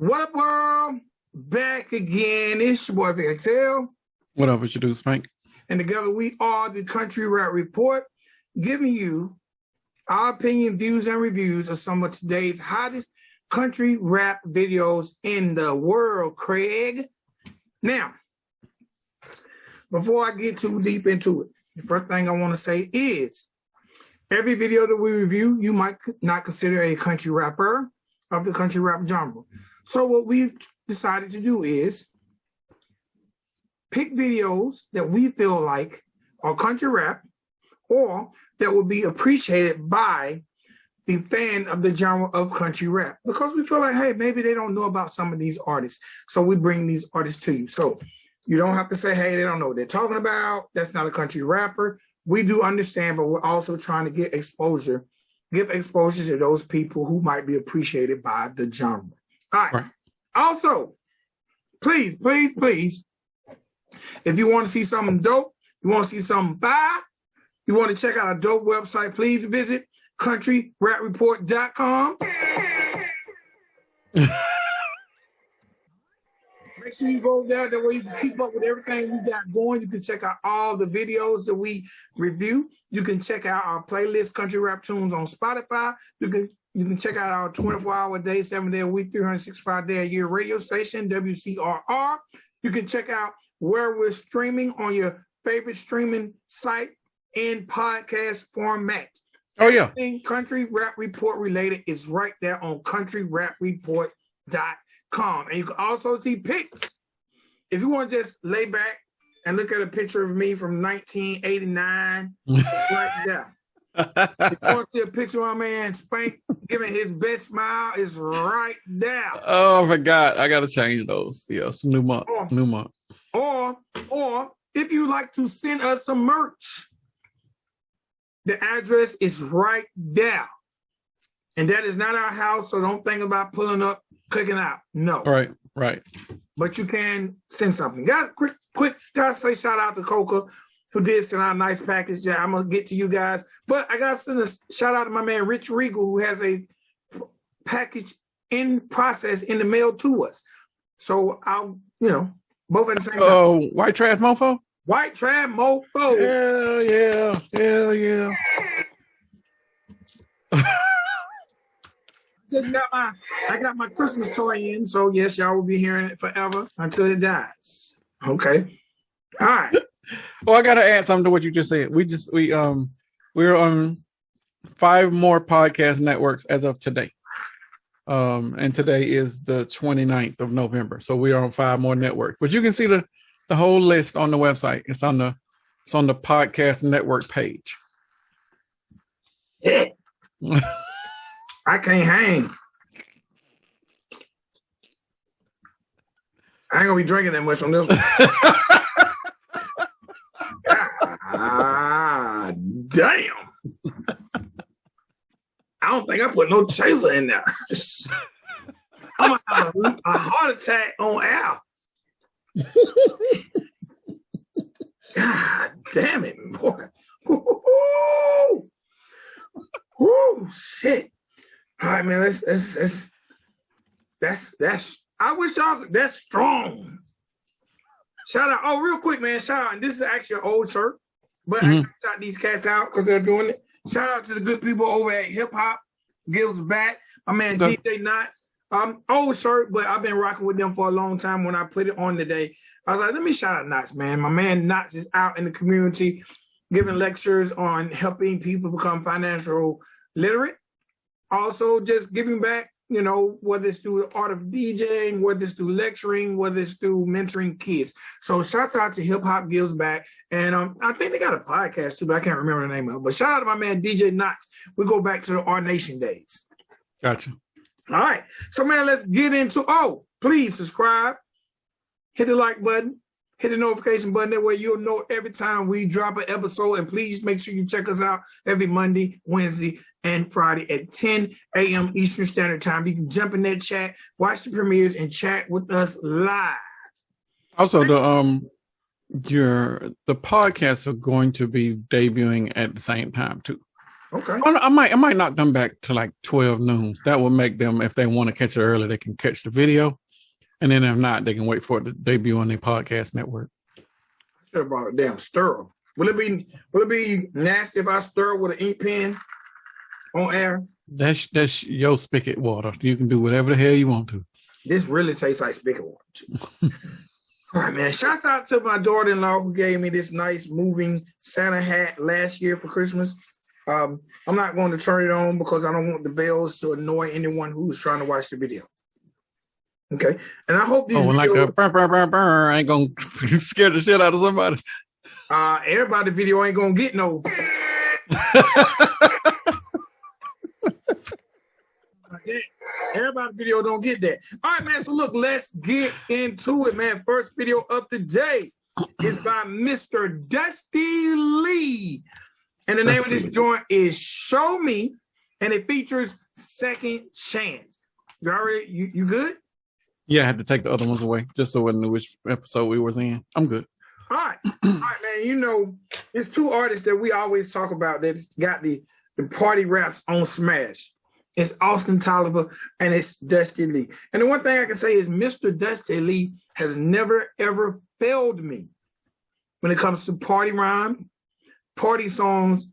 What up, world? Back again. It's your boy, Big XL. What up, what you do, Spank? And together we are the Country Rap Report, giving you our opinion, views, and reviews of some of today's hottest country rap videos in the world, Craig. Now, before I get too deep into it, the first thing I want to say is every video that we review, you might not consider a country rapper of the country rap genre. So what we've decided to do is pick videos that we feel like are country rap or that will be appreciated by the fan of the genre of country rap, because we feel like, hey, maybe they don't know about some of these artists. So we bring these artists to you. So you don't have to say, hey, they don't know what they're talking about. That's not a country rapper. We do understand, but we're also trying to get exposure, give exposure to those people who might be appreciated by the genre. All right. Also, please, if you want to see something dope, you want to see something fire, you want to check out a dope website, please visit countryrapreport.com. Make sure you go there. That way you can keep up with everything we got going. You can check out all the videos that we review. You can check out our playlist, Country Rap Tunes, on Spotify. You can check out our 24-hour day, 7-day a week, 365-day a year radio station, WCRR. You can check out where we're streaming on your favorite streaming site in podcast format. Oh, yeah. Everything Country Rap Report related is right there on countryrapreport.com. And you can also see pics. If you want to just lay back and look at a picture of me from 1989, it's right there. If you want to see a picture of my man Spank giving his best smile, is right there. Oh, I forgot. I got to change those. Yeah, some new month. Or if you like to send us some merch, the address is right there. And that is not our house, so don't think about pulling up, clicking out. No. Right. But you can send something. Guys, quick, gotta say shout out to Coca, who did send out a nice package. Yeah, I'm going to get to you guys. But I got to send a shout out to my man, Rich Regal, who has a package in process in the mail to us. So I'll, both at the same time. Oh, White Trash Mofo? White Trash Mofo. Hell yeah. I got my Christmas toy in, so yes, y'all will be hearing it forever until it dies. Okay. All right. Well, I gotta add something to what you just said. We're on 5 more podcast networks as of today. And today is the 29th of November. So we are on 5 more networks. But you can see the whole list on the website. It's on the podcast network page. Yeah. I can't hang. I ain't gonna be drinking that much on this one. Damn. I don't think I put no chaser in there. I'm gonna have a heart attack on air. God damn it, boy. Woo, shit. All right, man. That's. I wish y'all. That's strong. Shout out. Oh, real quick, man. Shout out. And this is actually an old shirt, but I shout these cats out because they're doing it. Shout out to the good people over at Hip Hop Gives Back. My man DJ Knots. Old shirt, but I've been rocking with them for a long time. When I put it on today, I was like, let me shout out Knots, man. My man Knots is out in the community giving lectures on helping people become financial literate. Also, just giving back, whether it's through the art of DJing, whether it's through lecturing, whether it's through mentoring kids. So shouts out to Hip Hop Gives Back. And I think they got a podcast too, but I can't remember the name of it. But shout out to my man, DJ Knots. We go back to the Our Nation days. Gotcha. All right. So, man, let's get into, please subscribe. Hit the like button. Hit the notification button. That way you'll know every time we drop an episode. And please make sure you check us out every Monday, Wednesday, and Friday at 10 a.m. Eastern Standard Time. You can jump in that chat, watch the premieres, and chat with us live. Also, the podcasts are going to be debuting at the same time too. Okay. I might knock them back to like 12 noon. That will make them, if they want to catch it early, they can catch the video. And then if not, they can wait for it to debut on their podcast network. I should have brought a damn stirrer. Will it be nasty if I stir with an ink pen on air? That's your spigot water. You can do whatever the hell you want to. This really tastes like spigot water too. All right, man. Shouts out to my daughter-in-law who gave me this nice moving Santa hat last year for Christmas. I'm not going to turn it on because I don't want the bells to annoy anyone who's trying to watch the video. Okay, and I hope these. Like a burr, ain't gonna scare the shit out of somebody. Everybody video ain't gonna get no. Everybody video don't get that. All right, man. So look, let's get into it, man. First video of the day is by Mr. Dusty Leigh. And the name of this joint is Show Me, and it features Seckond Chaynce. You good? Yeah, I had to take the other ones away just so I knew which episode we was in. I'm good. All right, man. You know, there's two artists that we always talk about that got the party raps on Smash. It's Austin Tolliver and it's Dusty Leigh. And the one thing I can say is Mr. Dusty Leigh has never, ever failed me when it comes to party rhyme, party songs,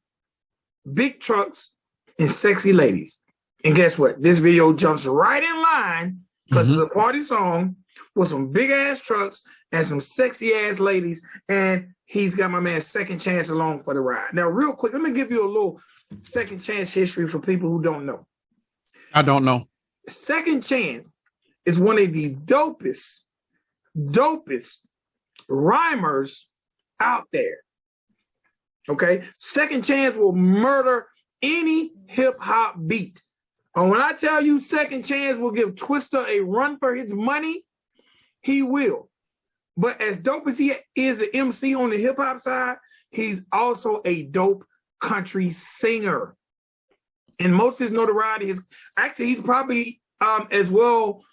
big trucks, and sexy ladies. And guess what? This video jumps right in line because it's a party song with some big-ass trucks and some sexy-ass ladies, and he's got my man Seckond Chaynce along for the ride. Now, real quick, let me give you a little Seckond Chaynce history for people who don't know. I don't know. Seckond Chaynce is one of the dopest rhymers out there. Okay? Seckond Chaynce will murder any hip-hop beat. And when I tell you Seckond Chaynce will give Twista a run for his money, he will. But as dope as he is an MC on the hip-hop side, he's also a dope country singer. And most of his notoriety is actually he's probably as well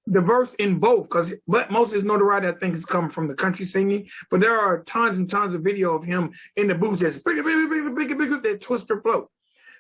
diverse in both, but most of his notoriety I think is coming from the country singing. But there are tons and tons of video of him in the booth just bigger, that Twister flow.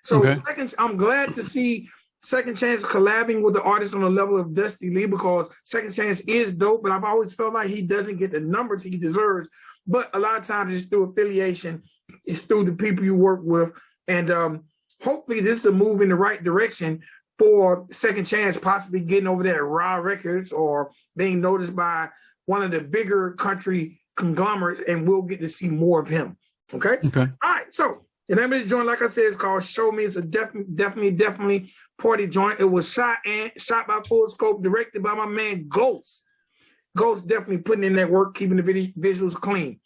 So I'm glad to see Seckond Chaynce collabing with the artist on the level of Dusty Leigh because Seckond Chaynce is dope, but I've always felt like he doesn't get the numbers he deserves. But a lot of times it's through affiliation, it's through the people you work with, and hopefully this is a move in the right direction for Seckond Chaynce possibly getting over there at Raw Records or being noticed by one of the bigger country conglomerates, and we'll get to see more of him. Okay? All right, so the name of this joint, like I said, is called Show Me. It's a definitely party joint. It was shot by Full Scope, directed by my man Ghost. Ghost definitely putting in that work, keeping the visuals clean.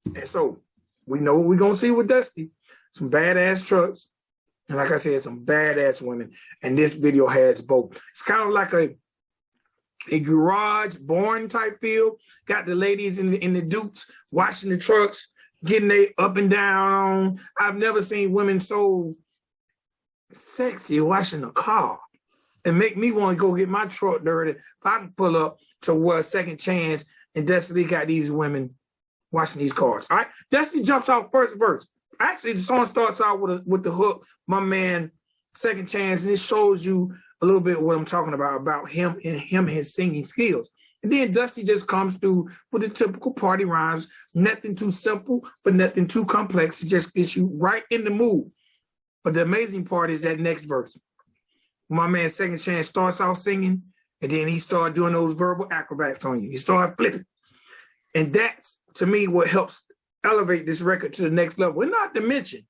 And so we know what we're going to see with Dusty. Some badass trucks. And like I said, some badass women. And this video has both. It's kind of like a garage born type feel. Got the ladies in the Dukes washing the trucks, getting they up and down on. I've never seen women so sexy washing a car and make me want to go get my truck dirty. If I can pull up to where Seckond Chaynce and Dusty Leigh got these women washing these cars. All right, Dusty jumps out first verse. Actually, the song starts out with the hook, my man Seckond Chaynce, and it shows you a little bit what I'm talking about him and his singing skills. And then Dusty just comes through with the typical party rhymes, nothing too simple, but nothing too complex. It just gets you right in the mood. But the amazing part is that next verse. My man Seckond Chaynce starts off singing, and then he started doing those verbal acrobats on you. He started flipping. And that's, to me, what helps elevate this record to the next level. And not to mention,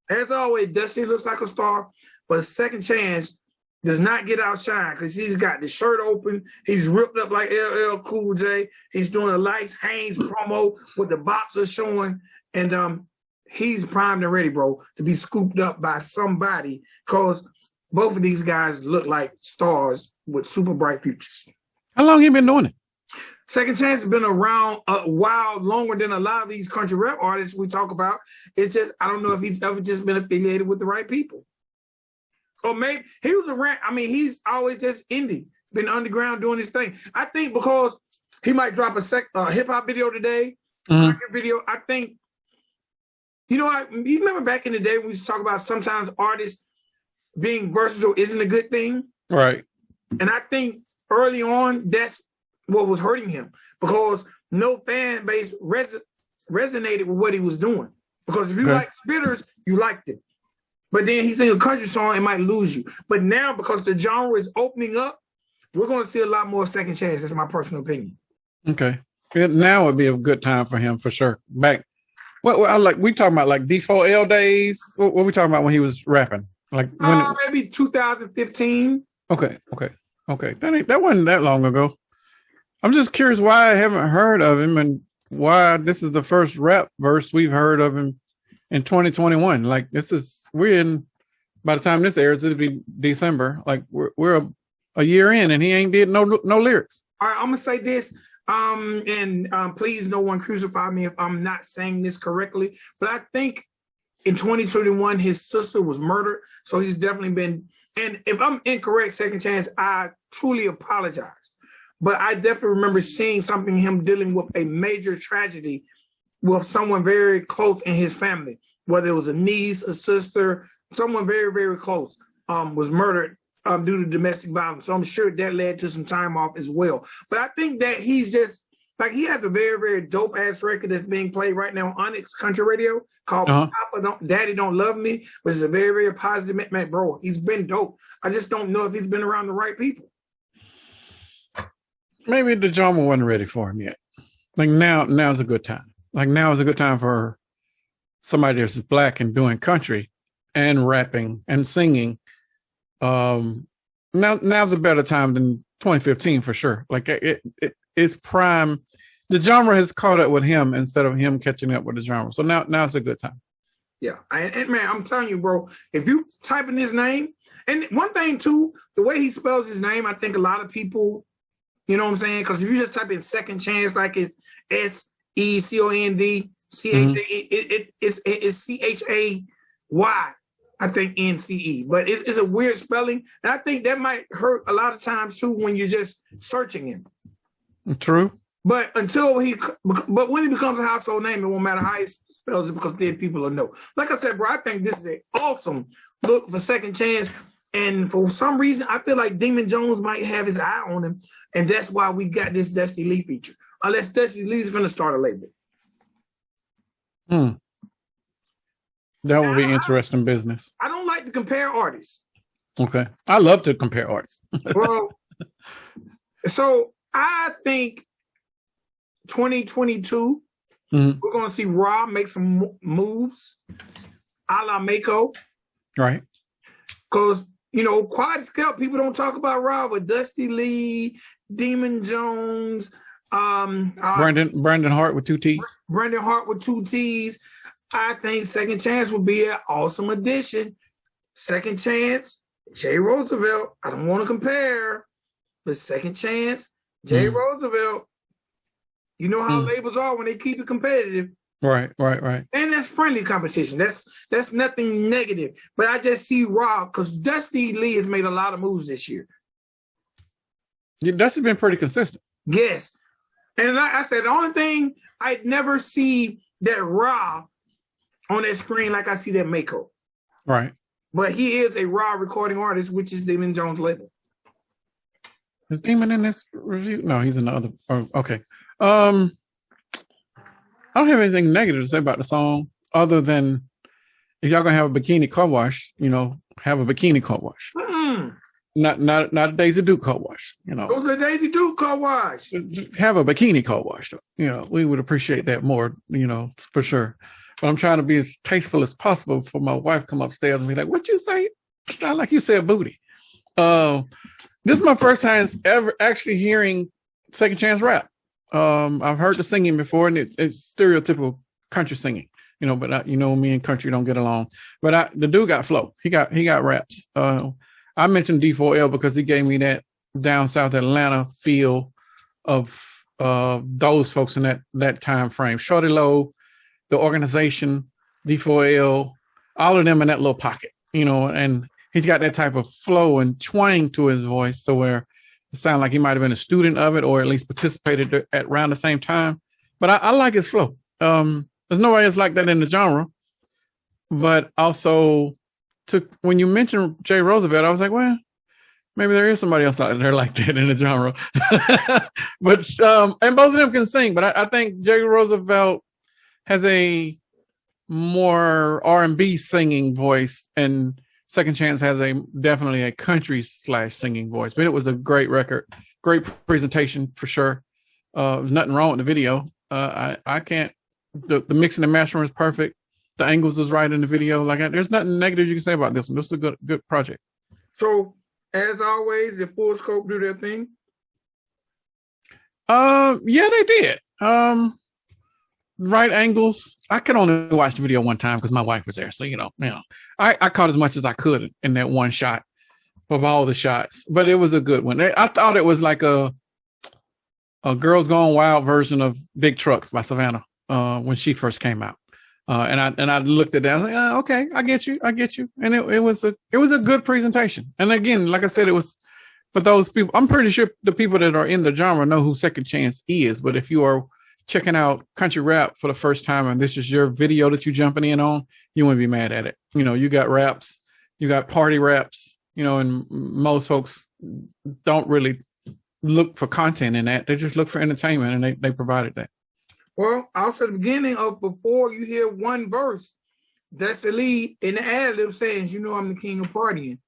as always, Dusty looks like a star, but Seckond Chaynce does not get outshined because he's got the shirt open. He's ripped up like LL Cool J. He's doing a Lice Haynes promo with the boxer showing. And he's primed and ready, bro, to be scooped up by somebody because both of these guys look like stars with super bright futures. How long you been doing it? Seckond Chaynce has been around a while longer than a lot of these country rap artists we talk about. It's just, I don't know if he's ever just been affiliated with the right people. Or maybe he was around, he's always just indie, been underground doing his thing. I think because he might drop a hip-hop video today, country video, I think You remember back in the day we used to talk about sometimes artists being versatile isn't a good thing, right? And I think early on that's what was hurting him because no fan base resonated with what he was doing. Because if you like spitters, you liked it. But then he sing a country song, it might lose you. But now, because the genre is opening up, we're going to see a lot more Seckond Chaynce. That's my personal opinion. Okay. Now would be a good time for him for sure. Back, we talking about like D4L days. What we talking about when he was rapping? Like maybe 2015. Okay. That wasn't that long ago. I'm just curious why I haven't heard of him and why this is the first rap verse we've heard of him in 2021. Like by the time this airs, it'll be December. Like we're a year in and he ain't did no lyrics. All right, I'm gonna say this. Please no one crucify me if I'm not saying this correctly, but I think in 2021 his sister was murdered, so he's definitely been. And if I'm incorrect, Seckond Chaynce, I truly apologize. But I definitely remember seeing something him dealing with a major tragedy with someone very close in his family, whether it was a niece, a sister, someone very, very close, was murdered due to domestic violence. So I'm sure that led to some time off as well. But I think that he's just like he has a very, very dope ass record that's being played right now on Onyx Country Radio called Daddy Don't Love Me, which is a very, very positive man, bro. He's been dope. I just don't know if he's been around the right people. Maybe the genre wasn't ready for him yet. Like now's a good time. Like now is a good time for somebody that's black and doing country and rapping and singing. Now's a better time than 2015 for sure. Like it's prime. The genre has caught up with him instead of him catching up with the genre. So now's a good time. Yeah, and man, I'm telling you, bro, if you type in his name, and one thing too, the way he spells his name, I think a lot of people, you know what I'm saying? Because if you just type in Seckond Chaynce, like it's SECOND, it's CHAY, I think NCE. But it's a weird spelling. And I think that might hurt a lot of times too when you're just searching him. True. But when he becomes a household name, it won't matter how he spells it because then people will know. Like I said, bro, I think this is an awesome look for Seckond Chaynce. And for some reason, I feel like Demon Jones might have his eye on him. And that's why we got this Dusty Leigh feature. Unless Dusty Lee's going to start a label. That would be interesting business. I don't like to compare artists. Okay. I love to compare artists. Well, so I think 2022, we're going to see Rob make some moves a la Mako. Right. Because, Quiet Scalp, people don't talk about Rob with Dusty Leigh, Demon Jones, Brandon Hart with 2 T's. Brandon Hart with 2 T's. I think Seckond Chaynce would be an awesome addition. Seckond Chaynce, Jay Roosevelt. I don't want to compare, but Seckond Chaynce, Jay Roosevelt. You know how labels are when they keep it competitive. Right. And that's friendly competition. That's nothing negative. But I just see Rob because Dusty Leigh has made a lot of moves this year. Yeah, Dusty's been pretty consistent. Yes. And like I said, the only thing I'd never see that Rob on that screen like I see that Mako. Right. But he is a raw recording artist, which is Demon Jones' label. Is Demon in this review? No, he's in the other. Oh, okay. I don't have anything negative to say about the song other than if y'all gonna have a bikini car wash, have a bikini car wash. Not a Daisy Duke car wash. Those are Daisy Duke car wash. Have a bikini car wash, though. We would appreciate that more, for sure. But I'm trying to be as tasteful as possible before my wife come upstairs and be like, "What you say? Sound like you said booty." This is my first time ever actually hearing Seckond Chaynce rap. I've heard the singing before, and it's stereotypical country singing, but me and country don't get along. But the dude got flow. He got raps. I mentioned D4L because he gave me that down South Atlanta feel of those folks in that time frame. Shorty Low, the organization, D4L, all of them in that little pocket, and he's got that type of flow and twang to his voice, so where it sounds like he might have been a student of it or at least participated at around the same time. But I like his flow. There's nobody else like that in the genre. but also when you mentioned Jay Roosevelt, I was like, well, maybe there is somebody else out there like that in the genre. But and both of them can sing, but I think Jay Roosevelt has a more R&B singing voice, and Seckond Chaynce has definitely a country / singing voice. But it was a great record, great presentation for sure. There's nothing wrong with the video. I can't. The mixing and mastering was perfect. The angles was right in the video. There's nothing negative you can say about this one. This is a good project. So, as always, did Full Scope do their thing? Yeah, they did. Right angles. I could only watch the video one time because my wife was there. So, I caught as much as I could in that one shot of all the shots. But it was a good one. I thought it was like a Girls Gone Wild version of Big Trucks by Savannah when she first came out. And I looked at that. I was like, okay, I get you. And it was a good presentation. And again, like I said, it was for those people. I'm pretty sure the people that are in the genre know who Seckond Chaynce is. But if you are checking out country rap for the first time and this is your video that you're jumping in on, you wouldn't be mad at it. You got raps, you got party raps, and most folks don't really look for content in that. They just look for entertainment, and they provided that. Well, also the beginning of before you hear one verse, that's the lead in the ad-lib saying, I'm the king of partying.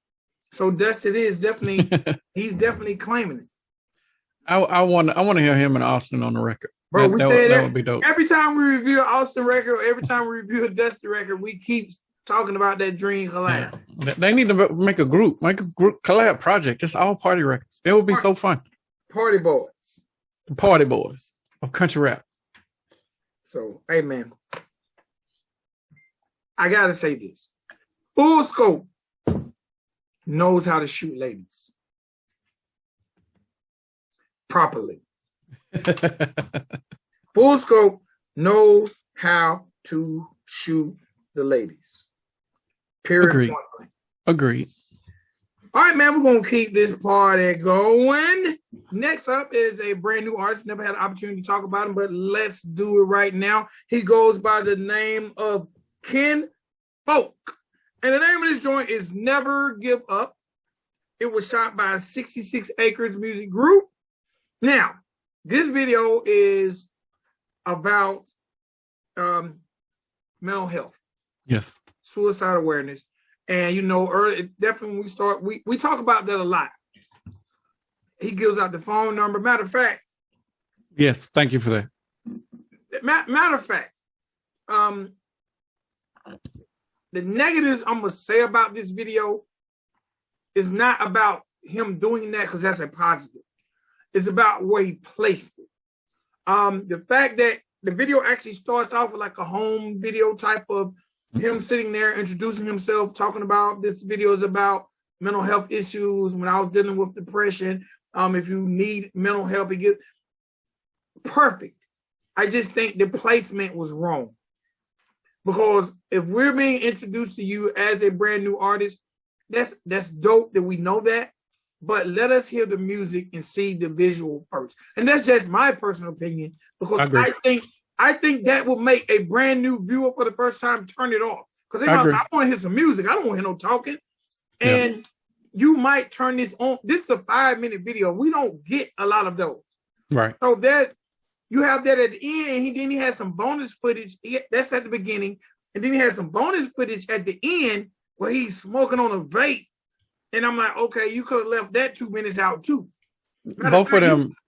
So that's it is definitely, he's definitely claiming it. I want to hear him and Austin on the record. Bro, that would be dope. Every time we review an Austin record, or every time we review a Dusty record, we keep talking about that dream collab. Yeah. They need to make a group collab project, just all party records. It would be so fun. Party boys. The party boys of country rap. So, hey, man, I got to say this. Full Scope knows how to shoot ladies properly. Full Scope knows how to shoot the ladies. Period. Agreed. All right, man, we're going to keep this party going. Next up is a brand new artist. Never had an opportunity to talk about him, but let's do it right now. He goes by the name of Kinfolk. And the name of this joint is Never Give Up. It was shot by 66 Acres Music Group. Now, this video is about mental health. Yes. Suicide awareness. And, early, definitely when we start, we talk about that a lot. He gives out the phone number. Matter of fact. Yes, thank you for that. Matter of fact, the negatives I'm going to say about this video is not about him doing that because that's a positive. It's about where he placed it. The fact that the video actually starts off with like a home video type of him sitting there, introducing himself, talking about this video is about mental health issues. When I was dealing with depression, if you need mental help, perfect. I just think the placement was wrong. Because if we're being introduced to you as a brand new artist, that's dope that we know that. But let us hear the music and see the visual first. And that's just my personal opinion. Because I think that will make a brand new viewer for the first time turn it off. Because I want to hear some music. I don't want to hear no talking. And you might turn this on. This is a 5-minute video. We don't get a lot of those. Right. So that you have that at the end. And then he had some bonus footage. That's at the beginning. And then he had some bonus footage at the end where he's smoking on a vape. And I'm like, okay, you could have left that 2 minutes out too. Both of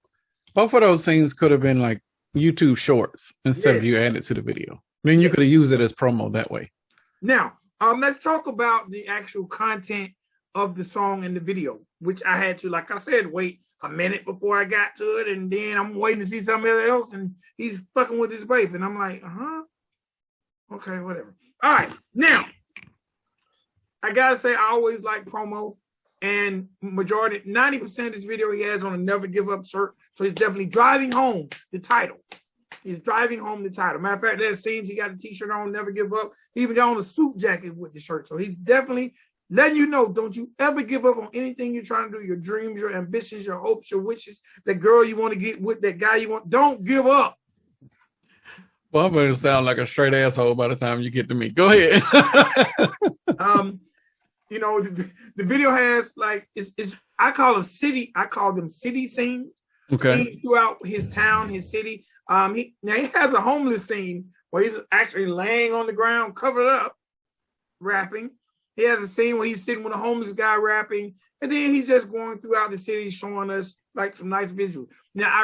those things could have been like YouTube shorts instead of you adding it to the video. I mean, you could have used it as promo that way. Now, let's talk about the actual content of the song and the video, which I had to, like I said, wait a minute before I got to it. And then I'm waiting to see something else. And he's fucking with his babe. And I'm like, okay, whatever. All right. Now, I got to say, I always like promo. And 90% of this video he has on a Never Give Up shirt. So he's definitely driving home the title. He's driving home the title. Matter of fact, there's scenes he got a t-shirt on, Never Give Up. He even got on a suit jacket with the shirt. So he's definitely letting you know, don't you ever give up on anything you're trying to do, your dreams, your ambitions, your hopes, your wishes, that girl you want to get with, that guy you want. Don't give up. Well, I'm gonna sound like a straight asshole by the time you get to me. Go ahead. You know, the video has like it's I call them city scenes. Okay. Scenes throughout his town, his city. He has a homeless scene where he's actually laying on the ground, covered up, rapping. He has a scene where he's sitting with a homeless guy rapping, and then he's just going throughout the city showing us like some nice visuals. Now,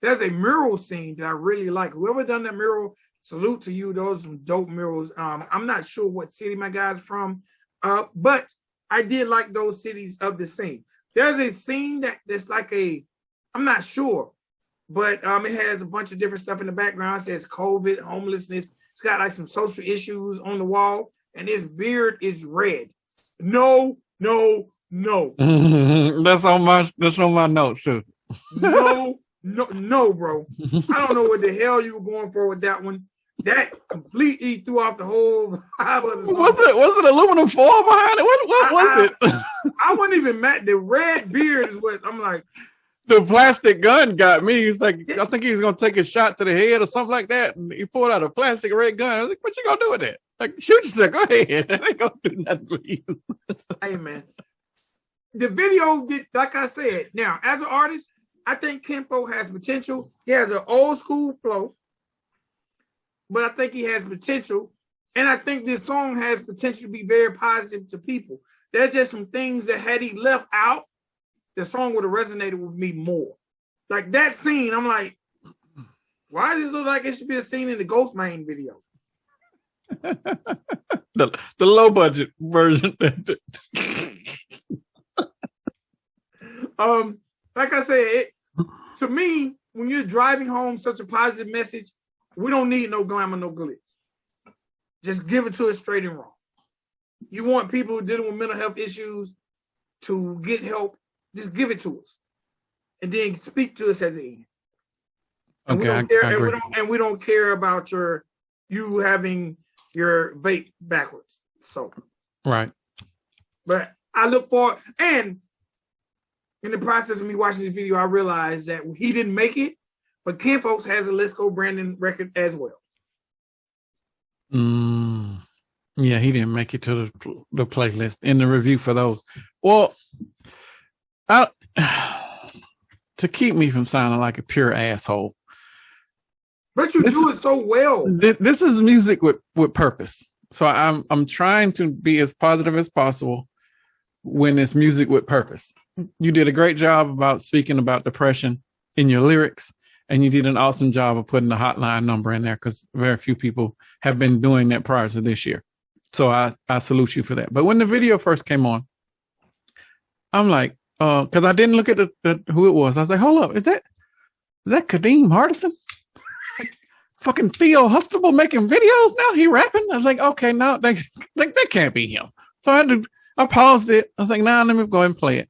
there's a mural scene that I really like. Whoever done that mural, salute to you. Those are some dope murals. I'm not sure what city my guy's from, but I did like those cities of the scene. There's a scene that's like I'm not sure, but it has a bunch of different stuff in the background. It says COVID, homelessness. It's got like some social issues on the wall, and his beard is red. No. That's on my notes too. No, bro. I don't know what the hell you were going for with that one. That completely threw off the whole vibe of the song. Was it aluminum foil behind it? What was it? I wasn't even mad. The red beard is what I'm like. The plastic gun got me. He's like, I think he was gonna take a shot to the head or something like that, and he pulled out a plastic red gun. I was like, "What you gonna do with that? Like, shoot yourself. Go ahead. That ain't gonna do nothing for you." Hey, man. The video, like I said, now as an artist, I think Kinfolk has potential. He has an old school flow, but I think he has potential, and I think this song has potential to be very positive to people. There's just some things that had he left out, the song would have resonated with me more. Like that scene, I'm like, why does this look like it should be a scene in the Ghost Main video? the low budget version. Like I said, to me, when you're driving home such a positive message, we don't need no glamour, no glitz. Just give it to us straight and raw. You want people dealing with mental health issues to get help, just give it to us. And then speak to us at the end. And Okay, we don't care about you having your vape backwards. So right. But I look forward, and in the process of me watching this video, I realized that he didn't make it, but Kinfolk has a Let's Go Brandon record as well. Yeah, he didn't make it to the playlist in the review for those. Well, to keep me from sounding like a pure asshole. But you do it so well. This is music with purpose. So I'm trying to be as positive as possible when it's music with purpose. You did a great job about speaking about depression in your lyrics, and you did an awesome job of putting the hotline number in there because very few people have been doing that prior to this year. So I salute you for that. But when the video first came on, I'm like, because I didn't look at who it was. I was like, hold up, is that Kadeem Hardison? Fucking Theo Hustable making videos now? He rapping? I was like, okay, no, that can't be him. So I paused it. I was like, nah, let me go ahead and play it.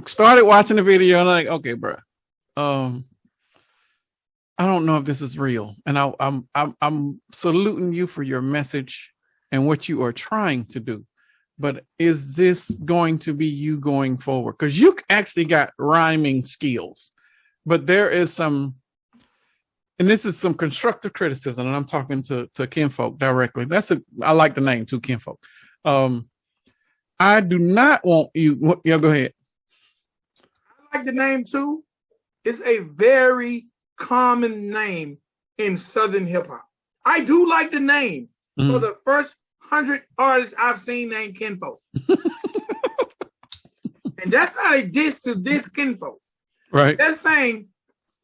Started watching the video and I'm like, okay, bro. I don't know if this is real. And I'm saluting you for your message and what you are trying to do. But is this going to be you going forward? Because you actually got rhyming skills. But there is some, and this is some constructive criticism, and I'm talking to Kinfolk directly. I like the name too, Kinfolk. I do not want you. Yeah, go ahead. I like the name too. It's a very common name in Southern hip hop. I do like the name. For the first 100 artists I've seen named Kinfolk. And that's how they diss Kinfolk. Right. They're saying,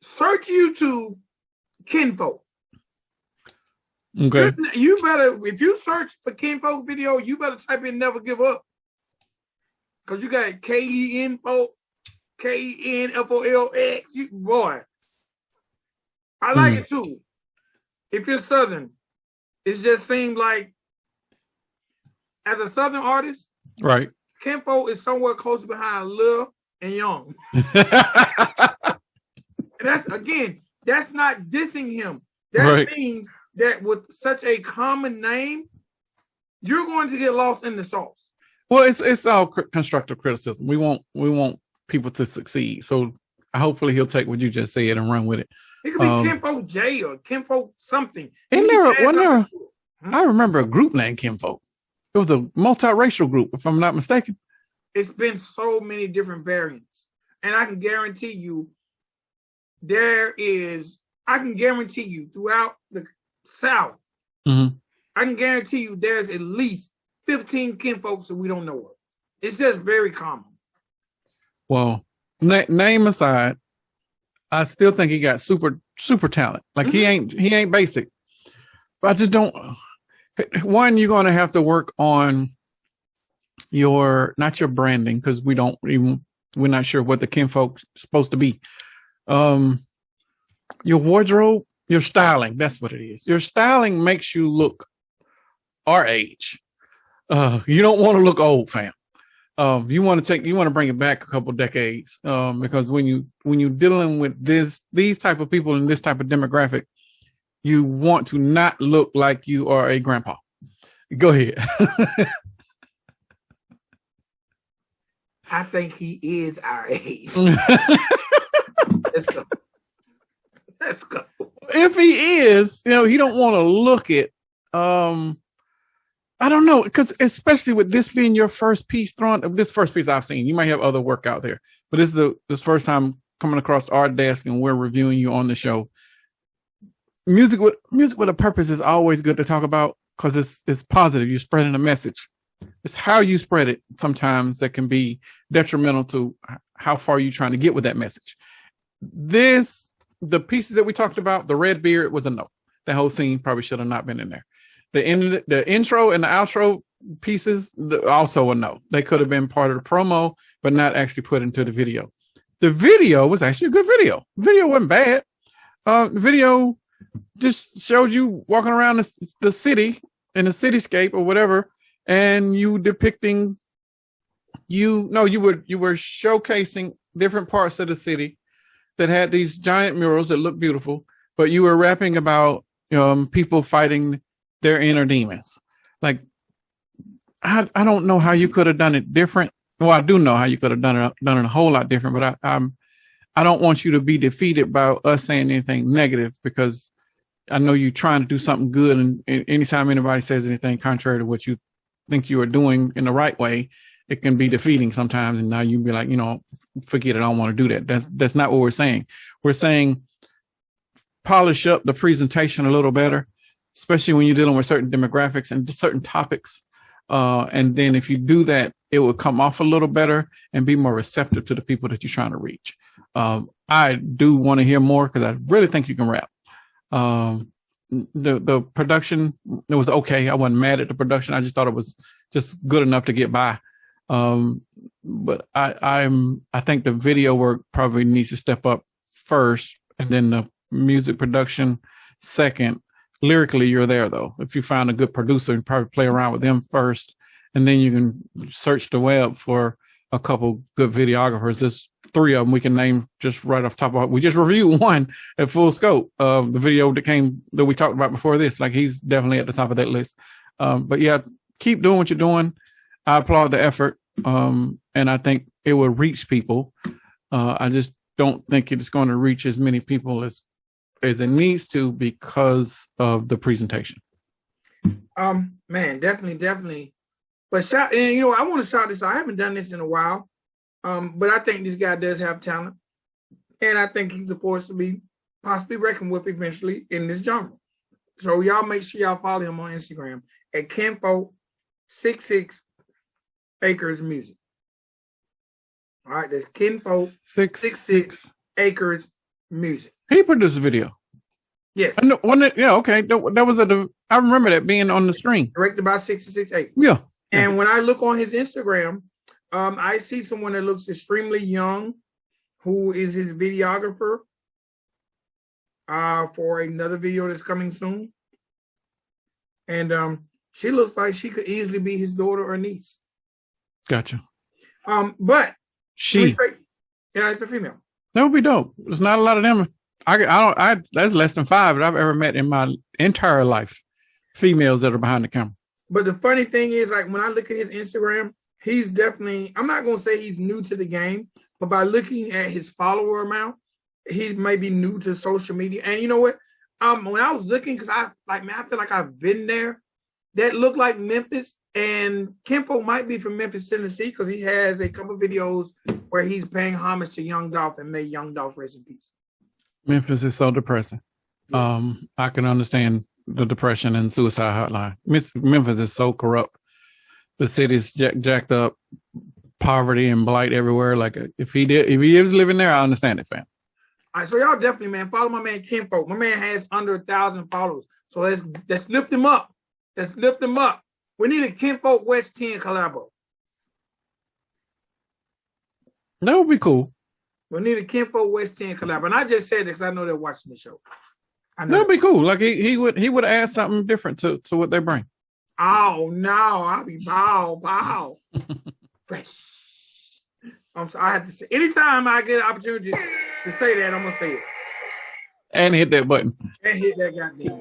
search YouTube Kinfolk. Okay. You better, if you search for Kinfolk video, you better type in Never Give Up. Because you got Kenfolk, Kenfolx. Boy, I like it too. If you're Southern, it just seemed like, as a Southern artist, right, Kinfolk is somewhere close behind Lil and Young. And that's not dissing him. That means that with such a common name, you're going to get lost in the sauce. Well, it's all constructive criticism. We want people to succeed. So hopefully he'll take what you just said and run with it. It could be Kinfolk J or Kinfolk something. I remember a group named Kinfolk. It was a multiracial group, if I'm not mistaken. It's been so many different variants. And I can guarantee you throughout the South, I can guarantee you there's at least 15 Kinfolks that we don't know of. It's just very common. Well, name aside, I still think he got super talent. Like he ain't basic. But I just don't. One, you're going to have to work on not your branding, because we're not sure what the Kinfolk supposed to be. Your wardrobe, your styling, that's what it is. Your styling makes you look our age. You don't want to look old, fam. You want to bring it back a couple decades, because when you're dealing with these type of people in this type of demographic, you want to not look like you are a grandpa. Go ahead. I think he is our age. Let's go. If he is, he don't want to look it. I don't know, because especially with this being your first piece this first piece I've seen, you might have other work out there, but this is this first time coming across our desk and we're reviewing you on the show. Music with a purpose is always good to talk about, because it's positive. You're spreading a message. It's how you spread it sometimes that can be detrimental to how far you're trying to get with that message. The pieces that we talked about, the red beard was a no. That whole scene probably should have not been in there. The intro and the outro pieces, also a no. They could have been part of the promo, but not actually put into the video. The video was actually a good video. The video wasn't bad. The video just showed you walking around the city in a cityscape or whatever, and you depicting you were showcasing different parts of the city that had these giant murals that looked beautiful, but you were rapping about people fighting their inner demons. Like, I don't know how you could have done it different. Well, I do know how you could have done it a whole lot different, but I don't want you to be defeated by us saying anything negative, because I know you're trying to do something good, and anytime anybody says anything contrary to what you think you are doing in the right way, it can be defeating sometimes. And now you be like, forget it, I don't want to do that. That's not what we're saying. We're saying polish up the presentation a little better, especially when you're dealing with certain demographics and certain topics. And then if you do that, it will come off a little better and be more receptive to the people that you're trying to reach. I do want to hear more, because I really think you can rap. The production, it was okay. I wasn't mad at the production. I just thought it was just good enough to get by. But I think the video work probably needs to step up first, and then the music production second. Lyrically, you're there though. If you find a good producer, and probably play around with them first, and then you can search the web for a couple good videographers. There's 3 of them we can name just right off the top of it. We just reviewed one at Full Scope of the video that we talked about before this. Like, he's definitely at the top of that list. But yeah, keep doing what you're doing. I applaud the effort. And I think it will reach people. I just don't think it's going to reach as many people as it needs to, because of the presentation. Man, definitely. But I want to shout this out. I haven't done this in a while. But I think this guy does have talent, and I think he's a force to be possibly reckoned with eventually in this genre. So y'all make sure y'all follow him on Instagram at Kinfolk 66 Acres Music. All right, that's Kinfolk 66 Acres Music. He produced a video. Yes. Okay. That was I remember that being on the screen. Directed by 66 Acres. Yeah. And when I look on his Instagram, I see someone that looks extremely young, who is his videographer for another video that's coming soon. And she looks like she could easily be his daughter or niece. Gotcha. But it's a female. That would be dope. There's not a lot of them. That's less than 5 that I've ever met in my entire life. Females that are behind the camera. But the funny thing is, like, when I look at his Instagram, he's definitely, I'm not going to say he's new to the game, but by looking at his follower amount, he may be new to social media. And you know what? When I was looking, because I feel like I've been there, that looked like Memphis, and Kinfolk might be from Memphis, Tennessee, because he has a couple of videos where he's paying homage to Young Dolph and may Young Dolph rest in peace. Memphis is so depressing. Yeah. I can understand the depression and suicide hotline. Memphis is so corrupt. The city's jacked up, poverty and blight everywhere. Like if he is living there, I understand it, fam. All right, so y'all definitely, man, follow my man Kinfolk. My man has under 1,000 followers. So let's lift him up. Let's lift him up. We need a Kinfolk West 10 collabo. That would be cool. We need a Kinfolk West 10 collab. And I just said it because I know they're watching the show. That'd be cool. Like he would add something different to what they bring. Oh no, I'll be pow. Fresh. I'm sorry, I have to say anytime I get an opportunity to say that, I'm gonna say it. And hit that button. And hit that goddamn.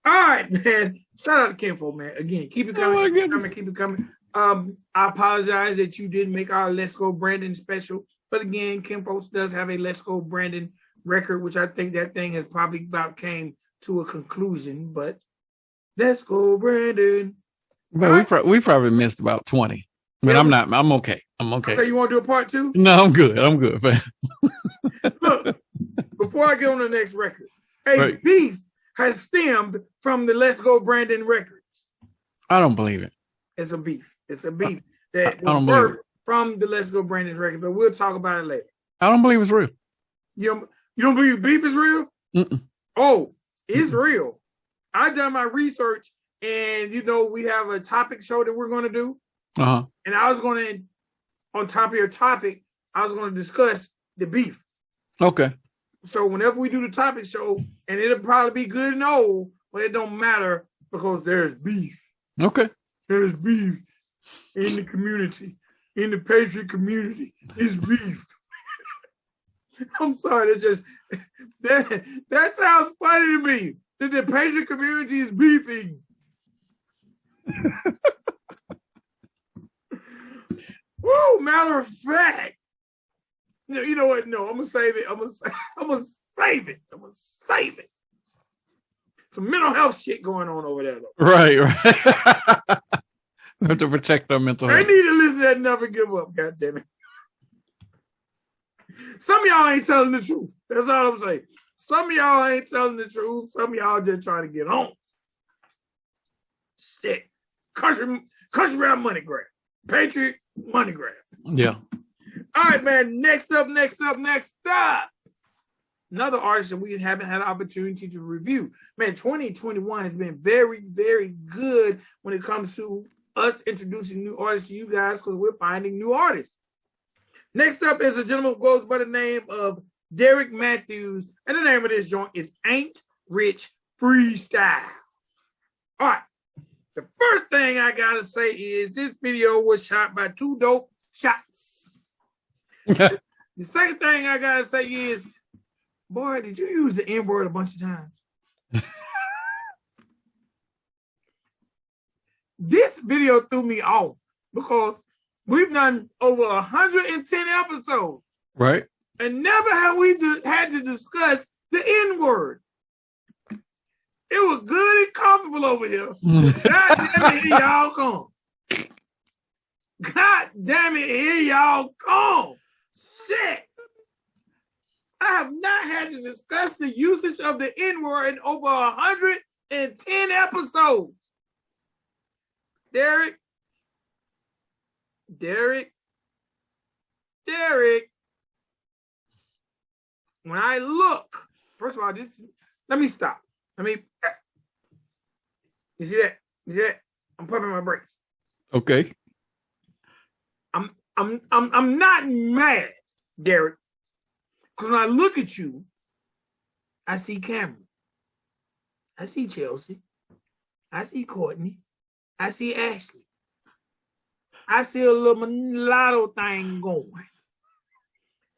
All right, man. Shout out to Kinfolk, man. Again, keep it coming. Keep it coming. I apologize that you didn't make our Let's Go Brandon special. But again, Kinfolk does have a Let's Go Brandon record, which I think that thing has probably about came to a conclusion. But Let's Go Brandon. But we probably missed about 20. But yeah, I'm okay. So you want to do a part 2? No, I'm good, fam. Look, before I get on the next record, beef has stemmed from the Let's Go Brandon records. I don't believe it. It's a beef that was birthed from the Let's Go Brandon's record, but we'll talk about it later. I don't believe it's real. You don't believe beef is real? Mm-mm. Oh, it's real. I've done my research, and we have a topic show that we're going to do. Uh-huh. And I was going to, on top of your topic, I was going to discuss the beef. Okay. So whenever we do the topic show, and it'll probably be good and old, but it don't matter because there's beef. Okay. There's beef in the community, in the Patriot community. It's beef. I'm sorry, that sounds funny to me. That the Patriot community is beefing. Woo, matter of fact. You know what? No, I'm gonna save it. I'm gonna save it. Some mental health shit going on over there, though. Right. We have to protect our mental health. They need to listen to that Never Give Up, goddammit. Some of y'all ain't telling the truth. That's all I'm saying. Some of y'all ain't telling the truth. Some of y'all just trying to get on. Shit. Country rap money grab. Patriot money grab. Yeah. All right, man. Next up. Another artist that we haven't had an opportunity to review. Man, 2021 has been very, very good when it comes to us introducing new artists to you guys because we're finding new artists. Next up is a gentleman who goes by the name of Derrick Matthews, and the name of this joint is Ain't Rich Freestyle. All right. The first thing I gotta say is this video was shot by 2 dope shots. The second thing I gotta say is, boy, did you use the N-word a bunch of times? This video threw me off because we've done over 110 episodes. Right. And never have we had to discuss the N-word. It was good and comfortable over here. God damn it, here y'all come. God damn it, here y'all come. Shit. I have not had to discuss the usage of the N-word in over 110 episodes. Derrick. When I look, first of all, let me stop. You see that? I'm pumping my brakes. Okay. I'm not mad, Derrick. Because when I look at you, I see Cameron. I see Chelsea. I see Courtney. I see Ashley. I see a little mulatto thing going.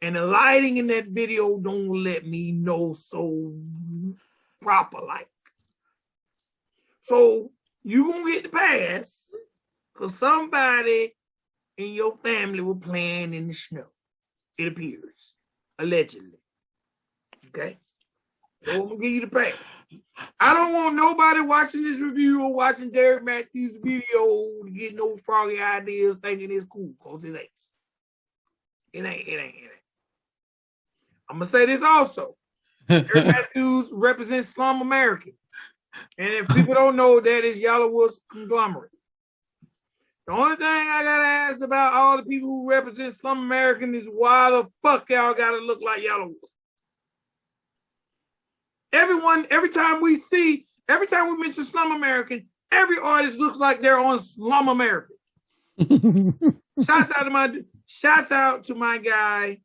And the lighting in that video don't let me know so proper like. So you gonna get the pass because somebody and your family were playing in the snow. It appears. Allegedly. Okay? So I'm going to give you the pass. I don't want nobody watching this review or watching Derrick Matthews' video to get no froggy ideas thinking it's cool, because it ain't. It ain't. I'm going to say this also. Derrick Matthews represents Slum American. And if people don't know, that is Yellowwood's conglomerate. The only thing I got to ask about all the people who represent Slum American is why the fuck y'all got to look like Yellowwood? Every time we mention Slum American, every artist looks like they're on Slum American. Shouts out to my guy.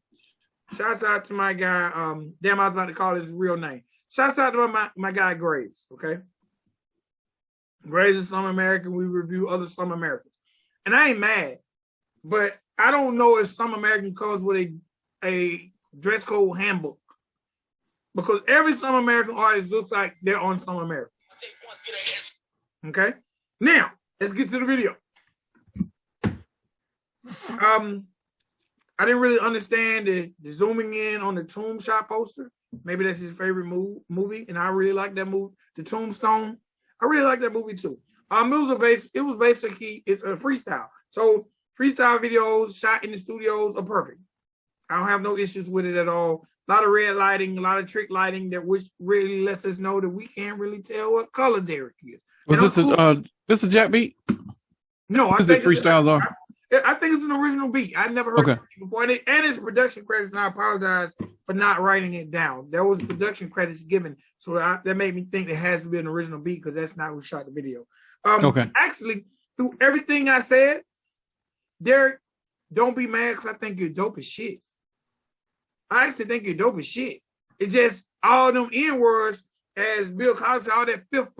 Damn, I was about to call his real name. Shouts out to my guy Graves, okay? Graves is Slum American. We review other Slum Americans. And I ain't mad, but I don't know if Slum American comes with a dress code handbook. Because every Slum American artist looks like they're on Slum American. Okay? Now, let's get to the video. I didn't really understand the zooming in on the Tomb Shot poster. Maybe that's his favorite movie, and I really like that movie. The Tombstone, I really like that movie too. It was basically it's a freestyle. So freestyle videos shot in the studios are perfect. I don't have no issues with it at all. A lot of red lighting, a lot of trick lighting which really lets us know that we can't really tell what color Derrick is. Was this a Jack beat? No, I think freestyles are. I think it's an original beat. I never heard it before, and it's production credits. And I apologize for not writing it down. There was production credits given, so that made me think it has to be an original beat because that's not who shot the video. Actually, through everything I said, Derrick, don't be mad because I think you're dope as shit. I actually think you're dope as shit. It's just all them N-words, as Bill Cosby, all that fifth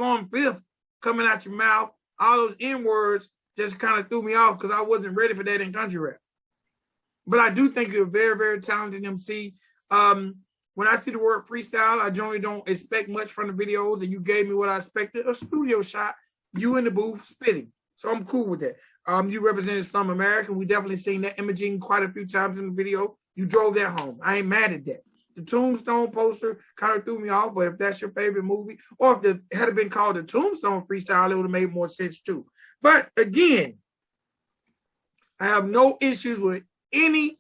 coming out your mouth, all those N-words just kind of threw me off because I wasn't ready for that in country rap. But I do think you're a very, very talented MC. When I see the word freestyle, I generally don't expect much from the videos, and you gave me what I expected, a studio shot, you in the booth spitting. So I'm cool with that. You represented Slum American. We definitely seen that imaging quite a few times in the video. You drove that home. I ain't mad at that. The Tombstone poster kind of threw me off, but if that's your favorite movie, or if it had been called the Tombstone Freestyle, it would have made more sense too. But again, I have no issues with any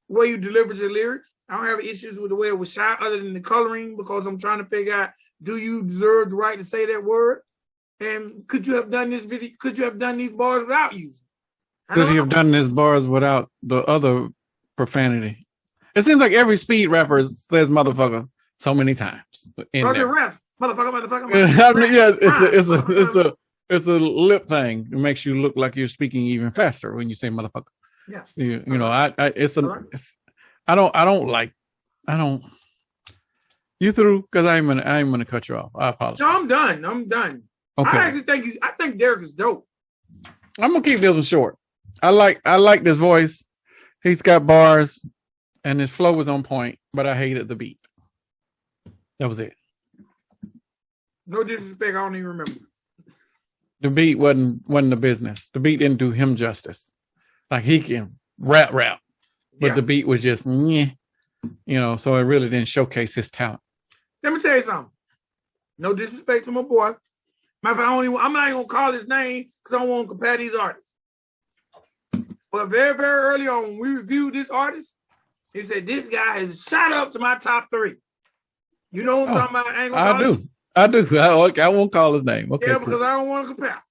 way you delivered your lyrics. I don't have issues with the way it was shot other than the coloring, because I'm trying to figure out, do you deserve the right to say that word? And could you have done this video? Could you have done these bars without using? Could he have done these bars without the other profanity? It seems like every speed rapper says motherfucker so many times. Motherfucker. Yeah, it's a lip thing. It makes you look like you're speaking even faster when you say motherfucker. Yes. You know, I don't. You through? Because I'm gonna cut you off. I apologize. No, I'm done. Okay. I think Derrick is dope. I'm gonna keep this one short. I like this voice. He's got bars, and his flow was on point, but I hated the beat. That was it. No disrespect, I don't even remember. The beat wasn't the business. The beat didn't do him justice. Like, he can rap, but the beat was just meh, so it really didn't showcase his talent. Let me tell you something. No disrespect to my boy. Matter of fact, I'm not even gonna call his name because I don't want to compare these artists. But very, very early on, when we reviewed this artist, he said this guy has shot up to my top 3. You know what I'm talking about? I do. I won't call his name. Okay, because I don't want to compare.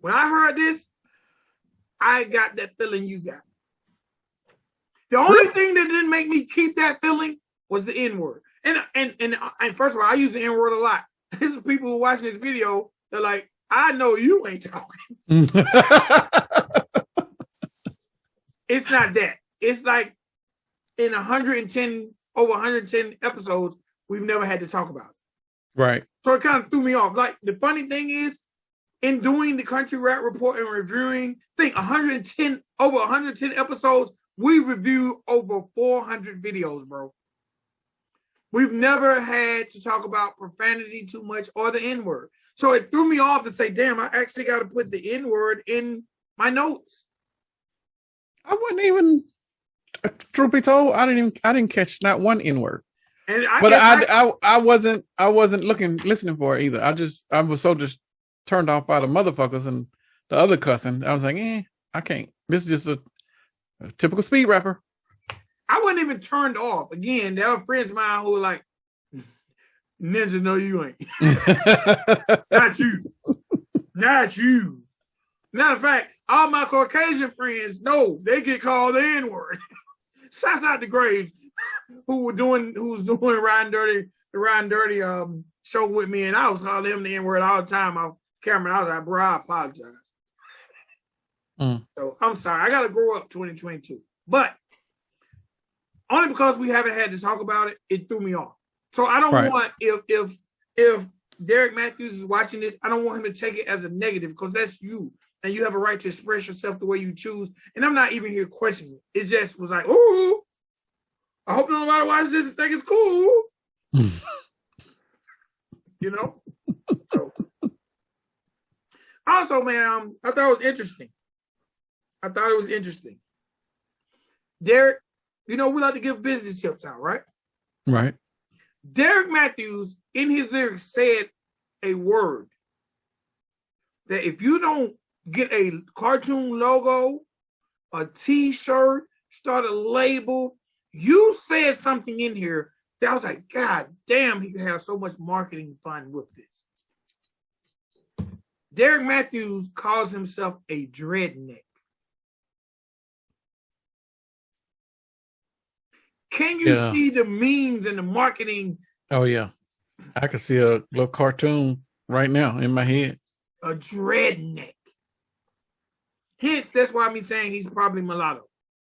When I heard this, I got that feeling you got. The only thing that didn't make me keep that feeling was the N-word. And first of all, I use the N-word a lot. There's people who are watching this video, they're like, I know you ain't talking. It's not that. It's like in over 110 episodes, we've never had to talk about it. Right. So it kind of threw me off. Like, the funny thing is, in doing the Country Rap Report and reviewing, over 110 episodes, we reviewed over 400 videos, bro. We've never had to talk about profanity too much or the N-word. So it threw me off to say, damn, I actually got to put the N-word in my notes. I wasn't even, truth be told, I didn't catch not one N-word. And I wasn't listening for it either. I was so just turned off by the motherfuckers and the other cussing. I was like, I can't. This is just a typical speed rapper. I wasn't even turned off. Again, there were friends of mine who were like, Ninja, no, you ain't. Not you. Not you. Matter of fact, all my Caucasian friends know they get called the N-word. Shouts out to Graves, who was doing Ridin Durty, the Ridin Durty show with me, and I was calling him the N-word all the time off camera. I was like, bro, I apologize. So I'm sorry. I gotta grow up 2022. But only because we haven't had to talk about it, it threw me off. So I don't want if Derrick Matthews is watching this, I don't want him to take it as a negative because that's you. And you have a right to express yourself the way you choose. And I'm not even here questioning it. It just was like, ooh, I hope nobody watches this and think it's cool. You know? So. Also, man, I thought it was interesting. Derrick, you know, we like to give business tips out, right? Right. Derrick Matthews, in his lyrics, said a word that if you don't get a cartoon logo, a T-shirt, start a label, you said something in here that I was like, God damn, he could have so much marketing fun with this. Derrick Matthews calls himself a dreadneck. Can you see the memes and the marketing? Oh, yeah. I can see a little cartoon right now in my head. A dreadneck. Hence, that's why I'm saying he's probably mulatto.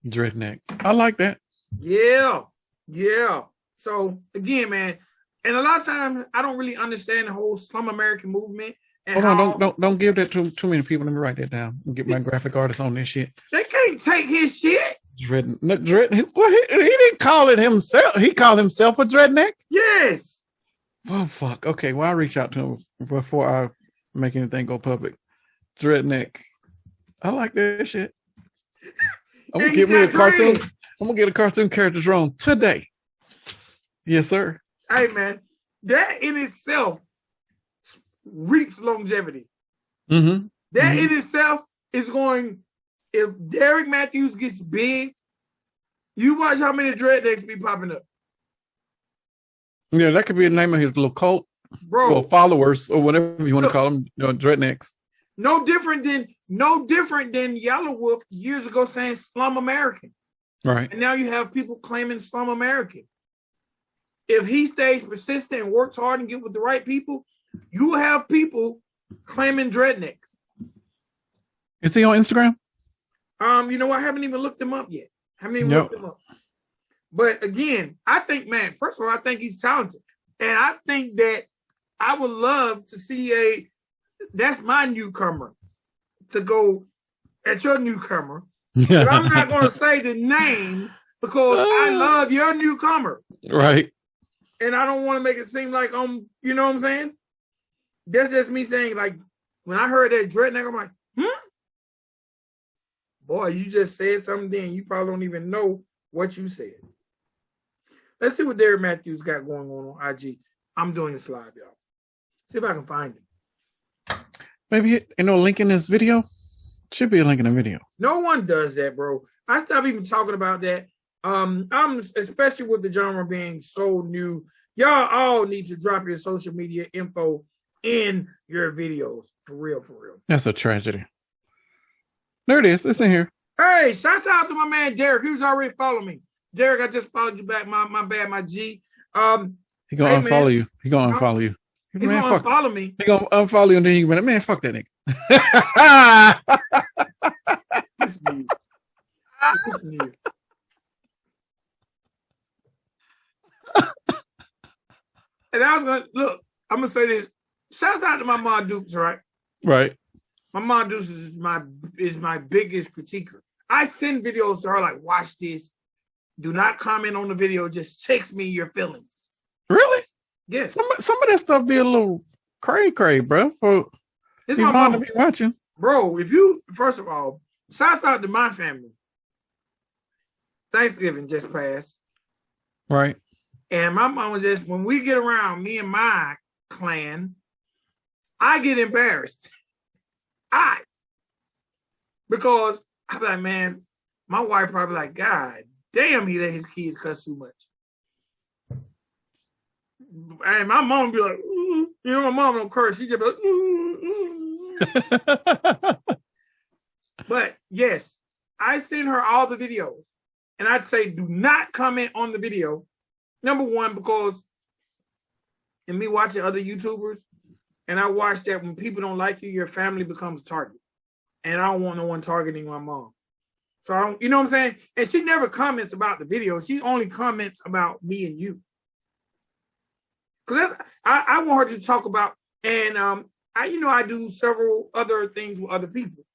Dreadneck. I like that. Yeah. Yeah. So, again, man, and a lot of times I don't really understand the whole slum American movement. And hold on, don't give that to too many people. Let me write that down. Get my graphic artist on this shit. They can't take his shit. Well, he didn't call it himself. He called himself a dreadneck? Yes. Oh, fuck. Okay, well, I'll reach out to him before I make anything go public. Dreadneck. I like that shit. I'm going to get me a cartoon. I'm going to get a cartoon character drawn today. Yes, sir. Hey, man, that in itself reaps longevity. Mm-hmm. That in itself is going... If Derrick Matthews gets big, you watch how many dreadnecks be popping up. Yeah, that could be the name of his little cult, bro, or followers, or whatever you want to call them. Dreadnecks. No different than Yellow Wolf years ago saying slum American. Right. And now you have people claiming slum American. If he stays persistent and works hard and get with the right people, you will have people claiming dreadnecks. Is he on Instagram? You know, I haven't even looked him up yet. Looked him up. But again, I think, man, first of all, I think he's talented. And I think that I would love to see that's my newcomer to go at your newcomer. But I'm not going to say the name because I love your newcomer. Right. And I don't want to make it seem like you know what I'm saying? That's just me saying, like, when I heard that dreadneck, I'm like, boy, you just said something then. You probably don't even know what you said. Let's see what Derrick Matthews got going on IG. I'm doing this live, y'all. See if I can find him. Maybe link in this video. Should be a link in the video. No one does that, bro. I stopped even talking about that. I'm especially with the genre being so new. Y'all all need to drop your social media info in your videos. For real, for real. That's a tragedy. There it is. It's in here. Hey, shouts out to my man Derrick. He was already following me. Derrick, I just followed you back. My bad, my G. He gonna unfollow you. He gonna unfollow you. He's gonna unfollow me. He gonna unfollow you and then you gonna be like, man, fuck that nigga. Listen to you. And I was gonna look. I'm gonna say this. Shouts out to my mom Dukes, right? Right. My mom Dukes is my biggest critiquer. I send videos to her like, watch this. Do not comment on the video. Just text me your feelings. Really? Yes. Some of that stuff be a little cray, bro. For It's you my want mama. to be watching, Bro, first of all, shouts out to my family. Thanksgiving just passed. right? And my mama just, when we get around, me and my clan, I get embarrassed. Because I be like, man, my wife probably like, God damn, he let his kids cuss too much. And my mom be like, you know, my mom don't curse. She just be like, But yes, I send her all the videos. And I'd say, do not comment on the video. Number one, because in me watching other YouTubers, and I watch that when people don't like you, your family becomes a target. And I don't want no one targeting my mom. So I don't, you know what I'm saying? And she never comments about the video. She only comments about me and you. Because I want her to talk about, and I do several other things with other people.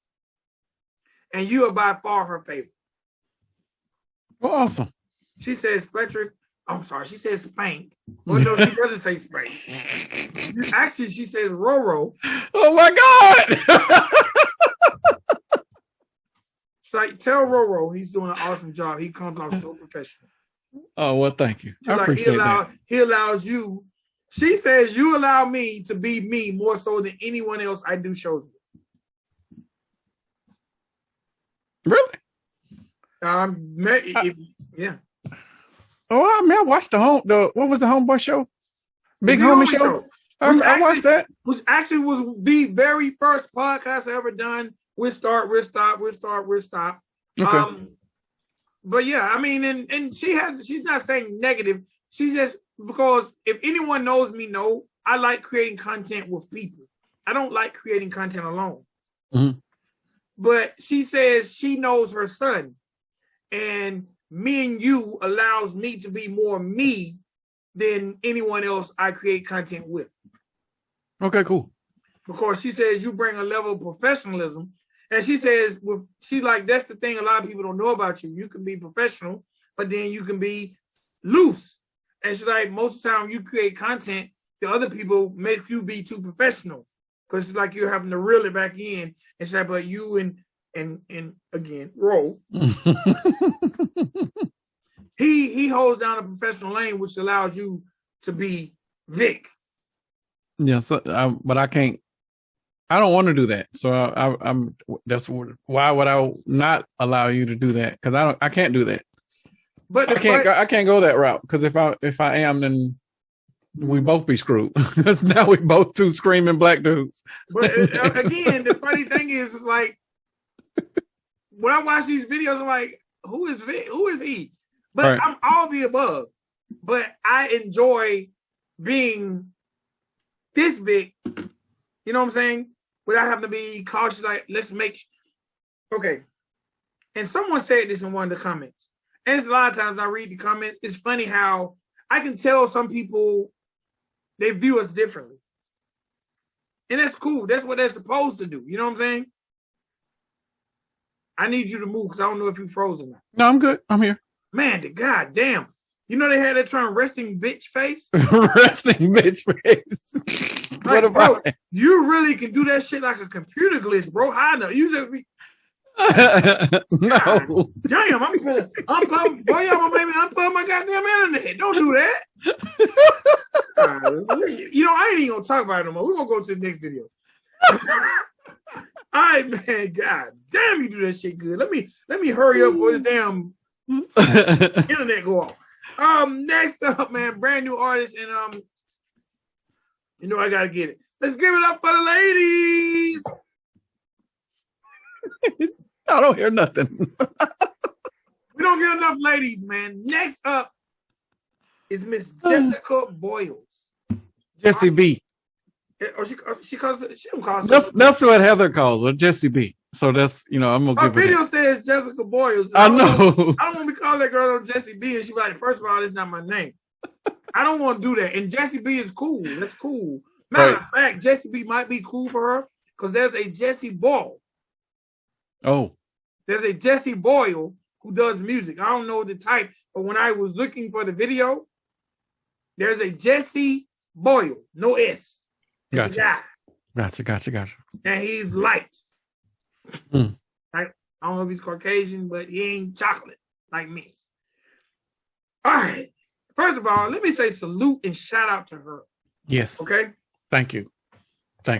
And you are by far her favorite. Well, awesome. She says Fletcher. I'm sorry, she says Spank. Well, no, she doesn't say Spank. Actually, she says Roro. Oh my God. It's like, tell Roro he's doing an awesome job. He comes off so professional. Oh, well, thank you. I Like appreciate that. he allows you. She says you allow me to be me more so than anyone else I do shows with. Really? Yeah. Oh, I mean, I watched what was the Homeboy show? Big Homie show. I watched that. Which actually was the very first podcast I ever done. We'll start. Okay. But yeah, I mean, and she's not saying negative. She's just, because if anyone knows me, I like creating content with people. I don't like creating content alone. Mm-hmm. But she says she knows her son, and me and you allows me to be more me than anyone else I create content with. Okay, cool. Because she says you bring a level of professionalism. And she says, that's the thing a lot of people don't know about you. You can be professional, but then you can be loose. And she's like, most of the time you create content, the other people make you be too professional. Because it's like you're having to reel it back in. And she's like, but you and again, Ro, he holds down a professional lane, which allows you to be Vic. Yeah, so, but I can't. I don't want to do that. So I'm. That's why would I not allow you to do that? Because I can't do that. But I can't go that route. Because if I am, then we both be screwed. Because now we both two screaming black dudes. But again, the funny thing is like when I watch these videos, I'm like, who is Vic? Who is he? But right. I'm all the above. But I enjoy being this Vic. You know what I'm saying? Without having to be cautious, like, let's make... Okay. And someone said this in one of the comments. And it's a lot of times I read the comments. It's funny how I can tell some people, they view us differently. And that's cool. That's what they're supposed to do. You know what I'm saying? I need you to move because I don't know if you're frozen now. No, I'm good. I'm here. Man, the goddamn. You know they had that term resting bitch face? Resting bitch face. Like, what about it? You really can do that shit like a computer glitch, bro. How know? You just be no. God, damn, I'm gonna unplug. Boy, y'all gonna make me unplug my goddamn internet. Don't do that. You know, I ain't even gonna talk about it no more. We're gonna go to the next video. All right, man. God damn, you do that shit good. Let me hurry up before the damn internet go off. Next up, man, brand new artist, and you know I gotta get it. Let's give it up for the ladies. I don't hear nothing. We don't get enough ladies, man. Next up is Miss Jessica Boyles. Jessie B. Or she calls it. She don't call herself. That's what Heather calls her, Jessie B. So that's, you know, I'm gonna give her. Her video says Jessica Boyles. I know. I don't want to be calling that girl no Jessie B. And she be like, first of all, that's not my name. I don't want to do that. And Jessie B is cool. That's cool. Matter of fact, Jessie B might be cool for her because there's a Jessie Boyle. Oh. There's a Jessie Boyle who does music. I don't know the type, but when I was looking for the video, there's a Jessie Boyle, no S. It's a guy. Gotcha. And he's light. Mm. Like, I don't know if he's Caucasian, but he ain't chocolate like me. All right. First of all, let me say salute and shout out to her. Yes. Okay. Thank you.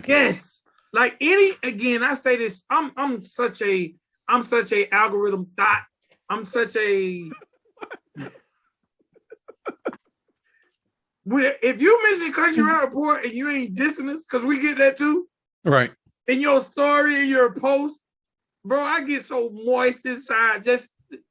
Yes. Like again, I say this. I'm such a algorithm thought. I'm such a. If you mention Country Rap Report and you ain't dissing us, because we get that too. Right. In your story, in your post, bro, I get so moist inside.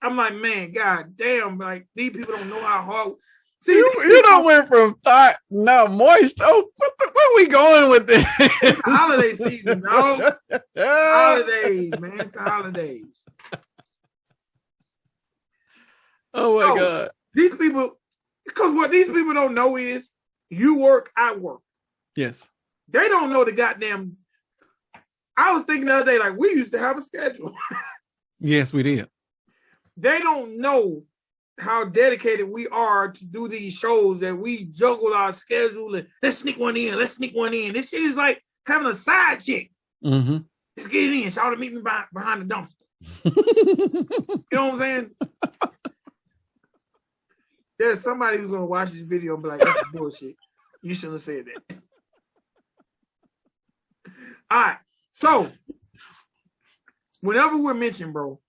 I'm like, man, god damn, like these people don't know how hard. See, you don't went from thought now moist. Oh, where we going with this? It's a holiday season, dog. Holidays, man. It's holidays. Oh my God. These people, because what these people don't know is you work, I work. Yes. They don't know the goddamn. I was thinking the other day, like, we used to have a schedule. Yes, we did. They don't know how dedicated we are to do these shows, that we juggle our schedule and let's sneak one in. This shit is like having a side chick. Mm-hmm. Just get it in. Shout to meet me behind the dumpster. You know what I'm saying? There's somebody who's gonna watch this video and be like, that's bullshit. You shouldn't have said that. All right. So whenever we're mentioned, bro,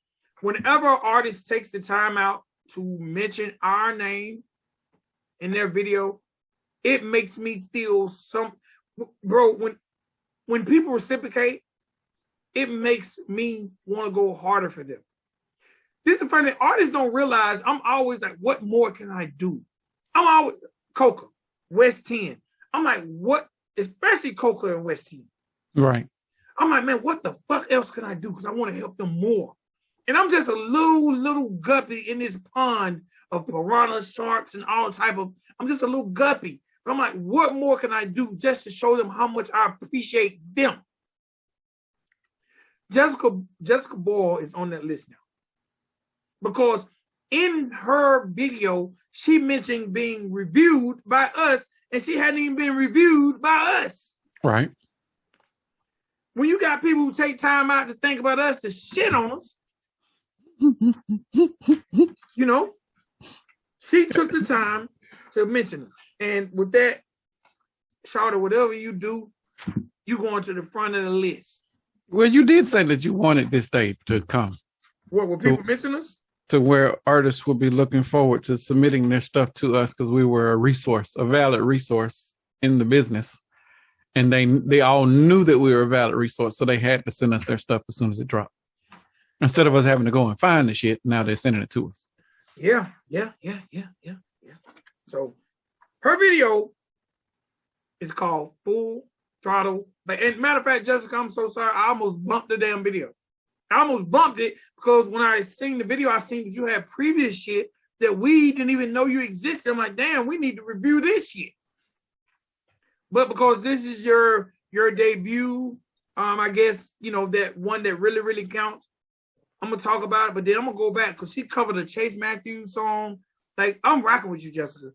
whenever an artist takes the time out to mention our name in their video, it makes me feel bro, when people reciprocate, it makes me want to go harder for them. This is funny. Artists don't realize I'm always like, what more can I do? I'm always Coca, West 10. I'm like, what? Especially Coca and West 10. Right. I'm like, man, what the fuck else can I do? Because I want to help them more. And I'm just a little guppy in this pond of piranha, sharks, and all type of. I'm just a little guppy. But I'm like, what more can I do just to show them how much I appreciate them? Jessica Boyle is on that list now. Because in her video, she mentioned being reviewed by us, and she hadn't even been reviewed by us. Right. When you got people who take time out to think about us, to shit on us, you know, she took the time to mention us. And with that, Shoutout, whatever you do, you going to the front of the list. Well, you did say that you wanted this day to come. What, will people mention us? To where artists will be looking forward to submitting their stuff to us because we were a valid resource in the business. And they all knew that we were a valid resource, so they had to send us their stuff as soon as it dropped. Instead of us having to go and find the shit, now they're sending it to us. Yeah. So her video is called Full Throttle. And matter of fact, Jessica, I'm so sorry. I almost bumped the damn video. I almost bumped it because when I seen the video, I seen that you had previous shit that we didn't even know you existed. I'm like, damn, we need to review this shit. But because this is your debut, I guess, you know, that one that really, really counts, I'm going to talk about it, but then I'm going to go back because she covered a Chase Matthews song. Like, I'm rocking with you, Jessica.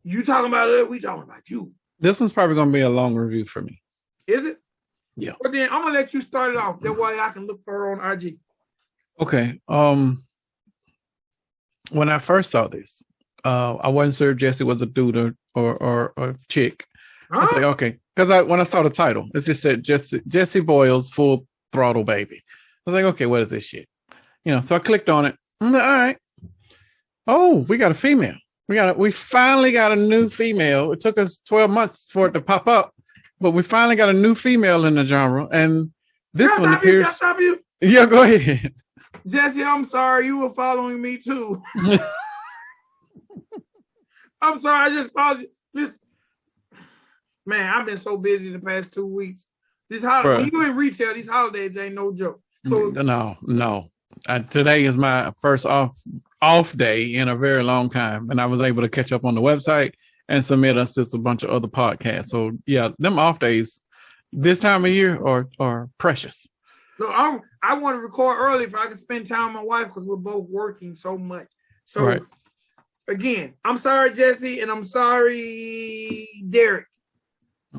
You talking about it, we talking about you. This one's probably going to be a long review for me. Is it? Yeah. But then I'm going to let you start it off. That way I can look for her on IG. Okay. When I first saw this, I wasn't sure if Jessie was a dude or a chick. I was like, okay. Because when I saw the title, it just said Jessie Boyles Full Throttle Baby. I was like, okay, what is this shit? You know, so I clicked on it. I'm like, all right. Oh, we got a female. We finally got a new female. It took us 12 months for it to pop up, but we finally got a new female in the genre. And this one appears. Can I stop you? Yeah, go ahead. Jessie, I'm sorry. You were following me too. I'm sorry. I just followed you. Listen. Man, I've been so busy the past 2 weeks. When you in retail, these holidays ain't no joke. So no. Today is my first off day in a very long time, and I was able to catch up on the website and submit us just a bunch of other podcasts. So yeah, them off days this time of year are precious. No, I want to record early if I can spend time with my wife because we're both working so much. So right. Again, I'm sorry, Jessie, and I'm sorry, Derrick.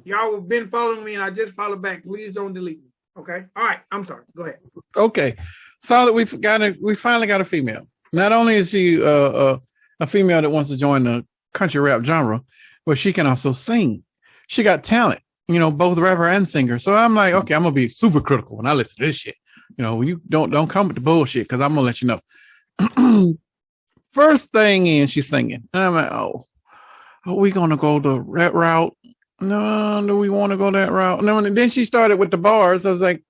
Y'all have been following me, and I just followed back. Please don't delete me. Okay. All right. I'm sorry. Go ahead. Okay. So that we finally got a female. Not only is she a female that wants to join the country rap genre, but she can also sing. She got talent, both rapper and singer. So I'm like, okay, I'm gonna be super critical when I listen to this shit. You don't come with the bullshit because I'm gonna let you know. First thing in, she's singing. And I'm like, oh, are we gonna go that route? No, do we want to go that route? No, and then she started with the bars. I was like,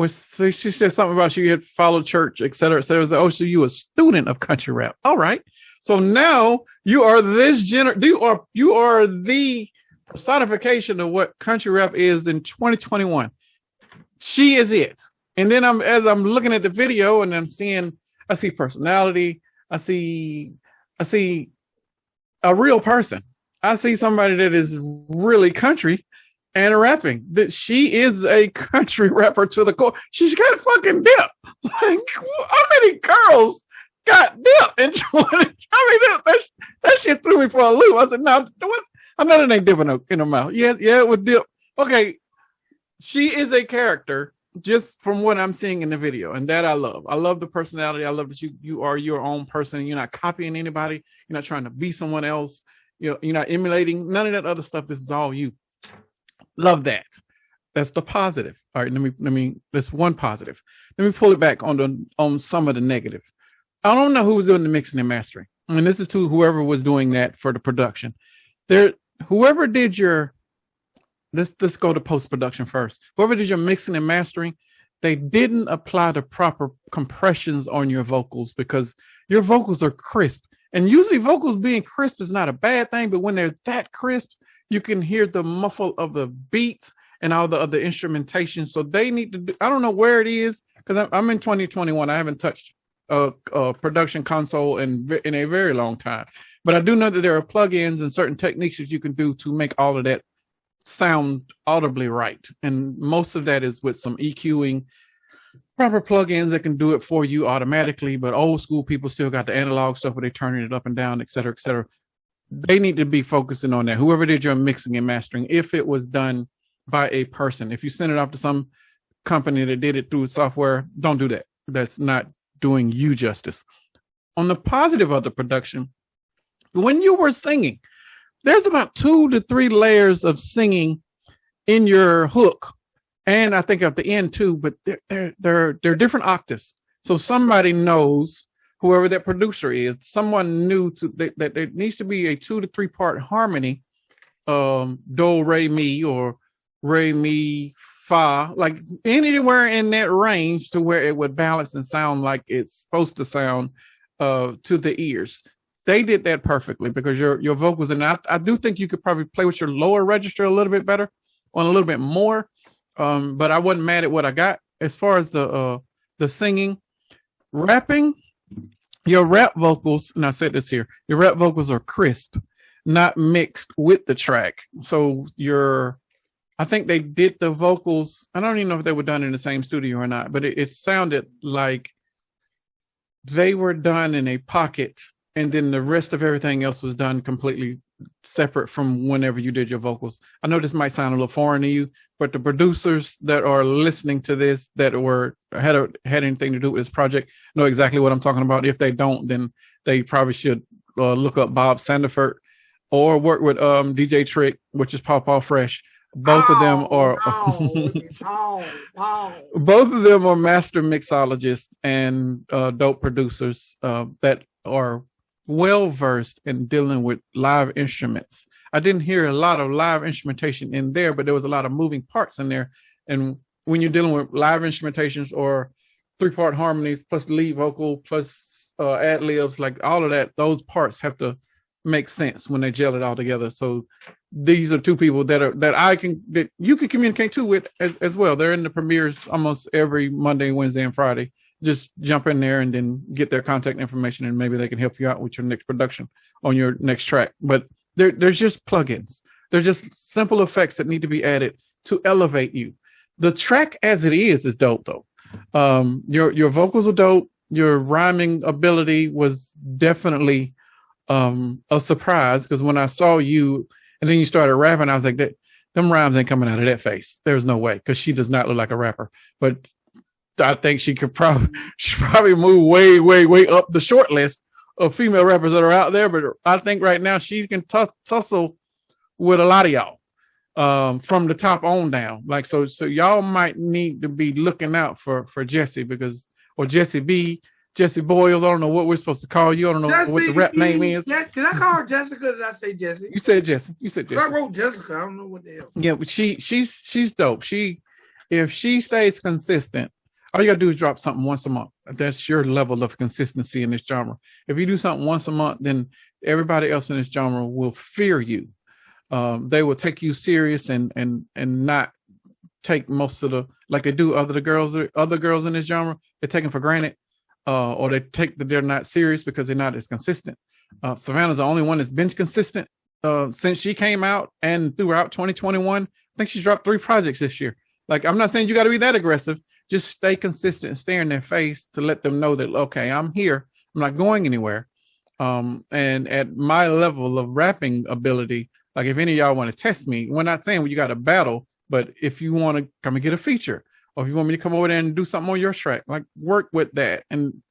she said something about she had followed church, et cetera, et cetera. I was like, oh, so you a student of country rap. All right. So now you are you are the personification of what country rap is in 2021. She is it. And then as I'm looking at the video and I see personality. I see a real person. I see somebody that is really country and rapping. That she is a country rapper to the core. She's got fucking dip. Like, how many girls got dip in 20? That shit threw me for a loop. I said, no, what? I know that ain't dip in her mouth. Yeah, it would dip. Okay, she is a character just from what I'm seeing in the video, and that I love. I love the personality. I love that you are your own person. You're not copying anybody. You're not trying to be someone else. You're not emulating none of that other stuff. This is all you. Love that. That's the positive. All right, let me. That's one positive. Let me pull it back on some of the negative. I don't know who was doing the mixing and mastering. I mean, this is to whoever was doing that for the production. Whoever did your. Let's go to post-production first. Whoever did your mixing and mastering, they didn't apply the proper compressions on your vocals because your vocals are crisp. And usually vocals being crisp is not a bad thing, but when they're that crisp, you can hear the muffle of the beats and all the other instrumentation. So they need to do, I don't know where it is, because I'm in 2021. I haven't touched a production console in a very long time. But I do know that there are plugins and certain techniques that you can do to make all of that sound audibly right, and most of that is with some EQing, proper plugins that can do it for you automatically. But old school people still got the analog stuff where they're turning it up and down, et cetera, et cetera. They need to be focusing on that. Whoever did your mixing and mastering, if it was done by a person, if you send it off to some company that did it through software, don't do that. That's not doing you justice. On the positive of the production, when you were singing, there's about 2 to 3 layers of singing in your hook, and I think at the end too. But they're different octaves. So somebody knows, whoever that producer is, someone knew that there needs to be a 2 to 3 part harmony, do re mi or re mi fa, like anywhere in that range to where it would balance and sound like it's supposed to sound to the ears. They did that perfectly because your vocals, and I do think you could probably play with your lower register a little bit better, on a little bit more. But I wasn't mad at what I got. As far as the singing, rapping, your rap vocals, and I said this here, your rap vocals are crisp, not mixed with the track. So I think they did the vocals. I don't even know if they were done in the same studio or not, but it sounded like they were done in a pocket. And then the rest of everything else was done completely separate from whenever you did your vocals. I know this might sound a little foreign to you, but the producers that are listening to this that had anything to do with this project know exactly what I'm talking about. If they don't, then they probably should look up Bob Sandiford or work with DJ Trick, which is Paw Fresh. Both of them are both of them are master mixologists and dope producers that are well versed in dealing with live instruments. I didn't hear a lot of live instrumentation in there, but there was a lot of moving parts in there. And when you're dealing with live instrumentations or 3-part harmonies plus lead vocal plus ad libs, like all of that, those parts have to make sense when they gel it all together. So these are 2 people that you can communicate to with as well. They're in the premieres almost every Monday, Wednesday, and Friday. Just jump in there and then get their contact information, and maybe they can help you out with your next production on your next track. But there's just plugins. They're just simple effects that need to be added to elevate you. The track as it is dope though. Your vocals are dope. Your rhyming ability was definitely a surprise, because when I saw you And then you started rapping. I was like, them rhymes ain't coming out of that face. There's no way, because she does not look like a rapper. But I think she probably move way, way, way up the short list of female rappers that are out there. But I think right now she can tussle with a lot of y'all from the top on down. Like, so y'all might need to be looking out for Jessie, or Jessie Boyles. I don't know what we're supposed to call you. I don't know what the rap name is. Yeah, did I call her Jessica? Or did I say Jessie? You said Jessie. I wrote Jessica. I don't know what the hell. Yeah, but she's dope. If she stays consistent, all you gotta do is drop something once a month. That's your level of consistency in this genre. If you do something once a month, then everybody else in this genre will fear you. They will take you serious and not take most of like they do other girls in this genre. They're taken for granted, or they take that they're not serious because they're not as consistent. Savannah's the only one that's been consistent since she came out, and throughout 2021. I think she's dropped 3 projects this year. Like, I'm not saying you got to be that aggressive. Just stay consistent and stare in their face to let them know that, okay, I'm here. I'm not going anywhere. And at my level of rapping ability, like, if any of y'all want to test me, we're not saying you got to battle, but if you want to come and get a feature, or if you want me to come over there and do something on your track, like, work with that. And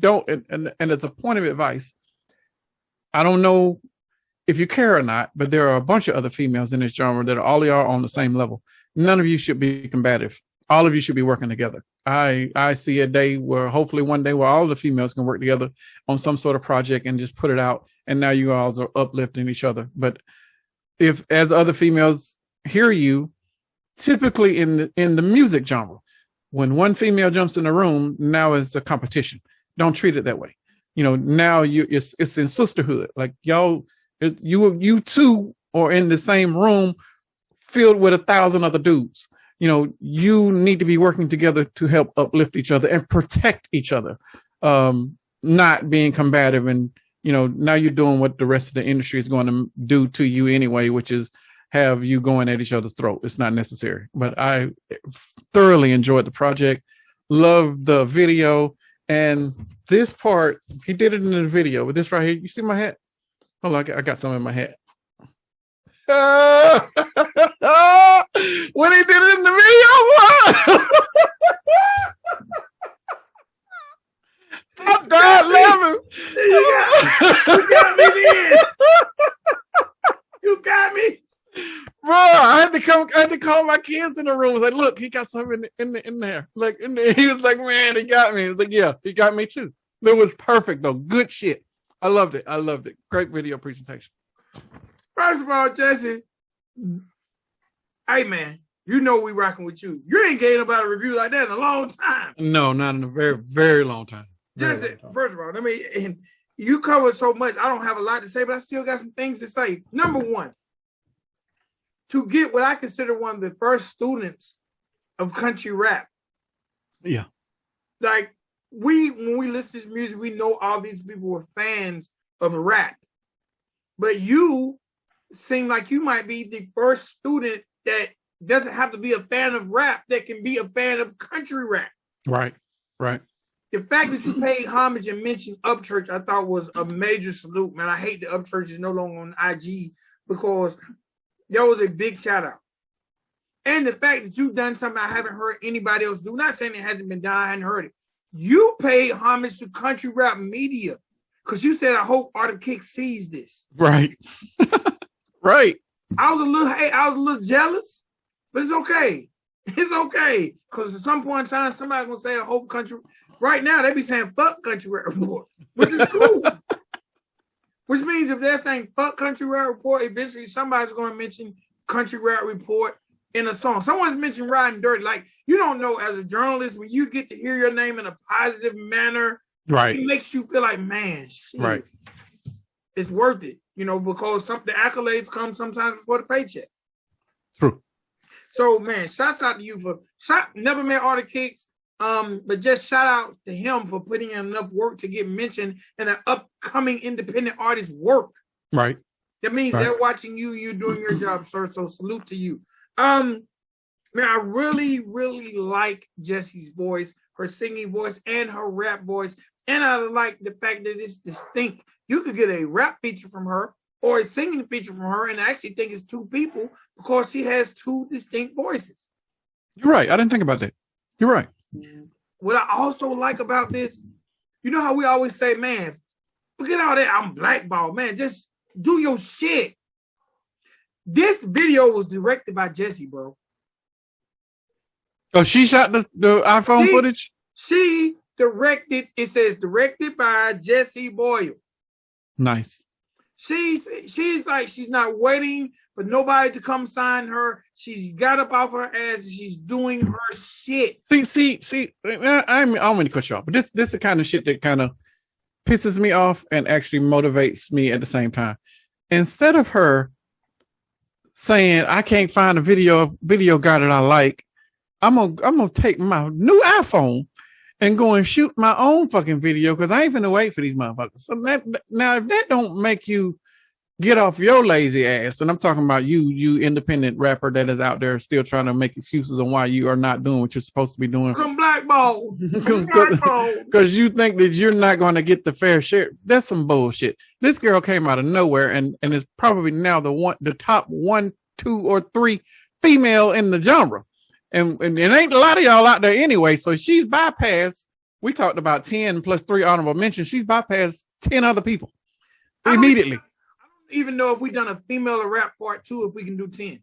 don't, and as a point of advice, I don't know if you care or not, but there are a bunch of other females in this genre that all are on the same level. None of you should be combative. All of you should be working together. I see a day where, hopefully one day, where all the females can work together on some sort of project and just put it out. And now you all are uplifting each other. But if, as other females hear you, typically in the music genre, when one female jumps in the room, now it's a competition. Don't treat it that way. Now it's in sisterhood. Like, y'all, you two are in the same room filled with 1,000 other dudes. You need to be working together to help uplift each other and protect each other, not being combative. And, now you're doing what the rest of the industry is going to do to you anyway, which is have you going at each other's throat. It's not necessary. But I thoroughly enjoyed the project, loved the video. And this part, he did it in the video, but this right here, you see my hat? Oh, I got some in my hat. When he did it in the video, what? I died laughing. You got me then. You got me. Bro, I had to call my kids in the room. I was like, look, he got something in there. Like, in there. He was like, man, he got me. I was like, yeah, he got me too. It was perfect though. Good shit. I loved it. Great video presentation. First of all, Jessie, hey man, we rocking with you. You ain't getting about a review like that in a long time. No, not in a very, very long time. Jessie, first of all, and you covered so much. I don't have a lot to say, but I still got some things to say. Number one, to get what I consider one of the first students of country rap. Yeah. Like, when we listen to this music, we know all these people were fans of rap. But you seem like you might be the first student that doesn't have to be a fan of rap that can be a fan of country rap. Right. The fact that you paid homage and mentioned Upchurch, I thought was a major salute, man. I hate that Upchurch is no longer on IG because that was a big shout out. And the fact that you've done something I haven't heard anybody else do, not saying it hasn't been done, I hadn't heard it. You paid homage to country rap media because you said, I hope Art Kick sees this. Right. Right. I was a little jealous, but it's okay. It's okay. Because at some point in time, somebody's going to say, I hope country. Right now, they be saying, fuck country rap report, which is cool. Which means if they're saying fuck country rap report, eventually somebody's going to mention country rap report in a song. Someone's mentioned Ridin Durty. Like, you don't know, as a journalist, when you get to hear your name in a positive manner, right, it makes you feel like, man, shit, right, it's worth it, because the accolades come sometimes before the paycheck. True. So, man, shouts out to you never met Art Kicks, but just shout out to him for putting in enough work to get mentioned in an upcoming independent artist work. Right. That means they're watching you doing your job, sir. So salute to you. Man, I really, really like Jessie's voice, her singing voice and her rap voice. And I like the fact that it's distinct. You could get a rap feature from her or a singing feature from her, and I actually think it's two people because she has two distinct voices. You're right. I didn't think about that. You're right. What I also like about this, you know how we always say, man, forget all that, I'm blackballed, man, just do your shit. This video was directed by Jessie, bro. Oh, she shot the iPhone footage? She directed, it says directed by Jessie Boyles. Nice. She's like, she's not waiting for nobody to come sign her. She's got up off her ass and she's doing her shit. See, I don't mean to cut you off, but this is the kind of shit that kind of pisses me off and actually motivates me at the same time. Instead of her saying, I can't find a video guy that I like, I'm gonna take my new iPhone and go and shoot my own fucking video because I ain't finna wait for these motherfuckers. So now, if that don't make you get off your lazy ass, and I'm talking about you independent rapper that is out there still trying to make excuses on why you are not doing what you're supposed to be doing. I'm blackballed. Because you think that you're not going to get the fair share. That's some bullshit. This girl came out of nowhere and is probably now the top 1, 2, or 3 female in the genre. And it ain't a lot of y'all out there anyway. So she's bypassed. We talked about 10 plus 3 honorable mentions. She's bypassed 10 other people immediately. I don't even know if we done a female rap part 2 if we can do 10.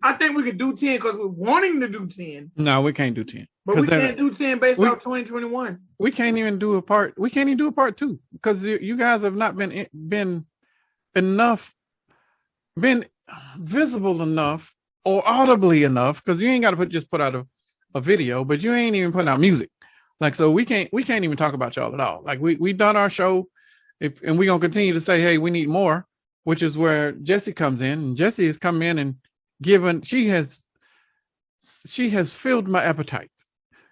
I think we could do 10 because we're wanting to do 10. No, we can't do 10. But we can't do 10 based off 2021. We can't even do a part 2 because you guys have not been visible enough or audibly enough, because you ain't got to put out a video, but you ain't even putting out music. Like, so we can't even talk about y'all at all. Like we done our show, and we're gonna continue to say, hey, we need more, which is where Jessie comes in. And Jessie has come in and given, she has filled my appetite.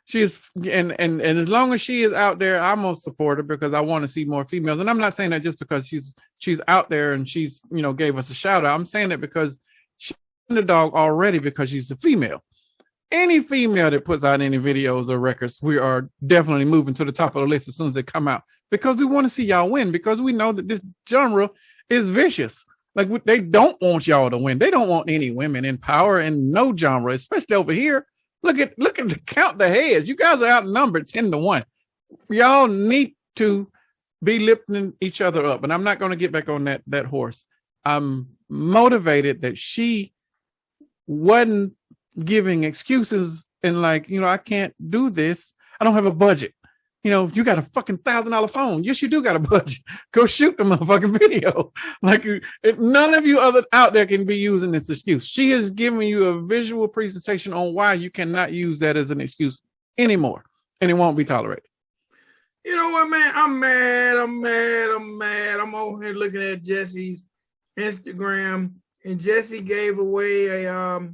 She is, and as long as she is out there, I'm gonna support her because I want to see more females. And I'm not saying that just because she's out there and she's, gave us a shout out. I'm saying that because she's underdog already because she's a female. Any female that puts out any videos or records, we are definitely moving to the top of the list as soon as they come out because we want to see y'all win, because we know that this genre is vicious. Like, they don't want y'all to win. They don't want any women in power in no genre, especially over here. Look at the count the heads. You guys are outnumbered 10-1. Y'all need to be lifting each other up. And I'm not going to get back on that horse. I'm motivated that she wasn't giving excuses and like, I can't do this. I don't have a budget. You got a fucking $1,000 phone. Yes, you do got a budget. Go shoot the motherfucking video. Like, none of you out there can be using this excuse. She is giving you a visual presentation on why you cannot use that as an excuse anymore, and it won't be tolerated. You know what, man? I'm mad. I'm over here looking at Jessie's Instagram, and Jessie gave away a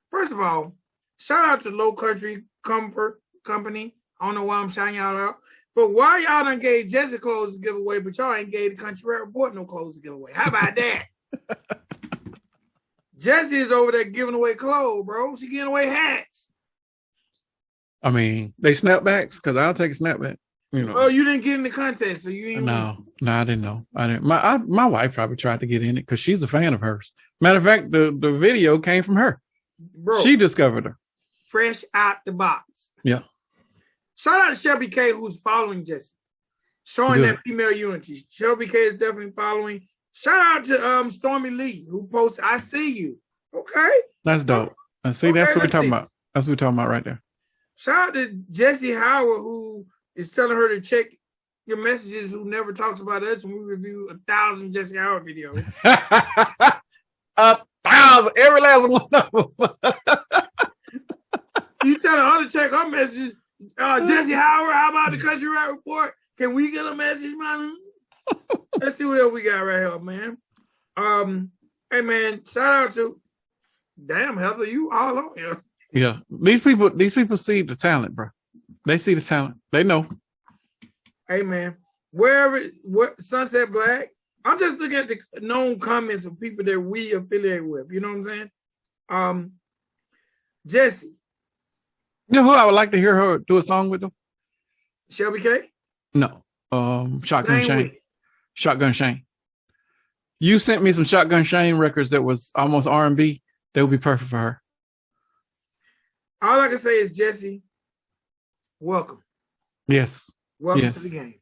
first of all, shout out to Low Country Comfort Company. I don't know why I'm shouting y'all out, but why y'all done gave Jessie clothes to give away, but y'all ain't gave the Country Rap Report no clothes to give away? How about that? Jessie is over there giving away clothes, bro. She giving away hats. I mean, they snapbacks, because I'll take a snapback. Oh, you didn't get in the contest, so you ain't. No, I didn't know. I didn't. My wife probably tried to get in it because she's a fan of hers. Matter of fact, the video came from her. Bro, she discovered her. Fresh out the box. Yeah. Shout out to Shelby K, who's following Jessie, showing that female unity. Shelby K is definitely following. Shout out to Stormy Leigh, who posted, I see you. Okay. That's dope. And see, that's what we're talking about. That's what we're talking about right there. Shout out to Jessie Howard, who is telling her to check your messages, who never talks about us, and we review 1,000 Jessie Howard videos. 1,000, every last one of them. You telling her to check her messages. Jessie Howard, how about the Country Rap Report? Can we get a message, man? Let's see what else we got right here, man. Hey, man, shout out to, damn, Heather, you all on here. Yeah, these people see the talent, bro. They see the talent. They know. Hey, man, Sunset Black, I'm just looking at the known comments of people that we affiliate with. You know what I'm saying? Jessie. You know who I would like to hear her do a song with them? Shelby K? No. Shotgun Chaynce. Shotgun Chaynce. You sent me some Shotgun Shane records that was almost R&B. They would be perfect for her. All I can say is, Jessie, welcome. Yes. Welcome to the game.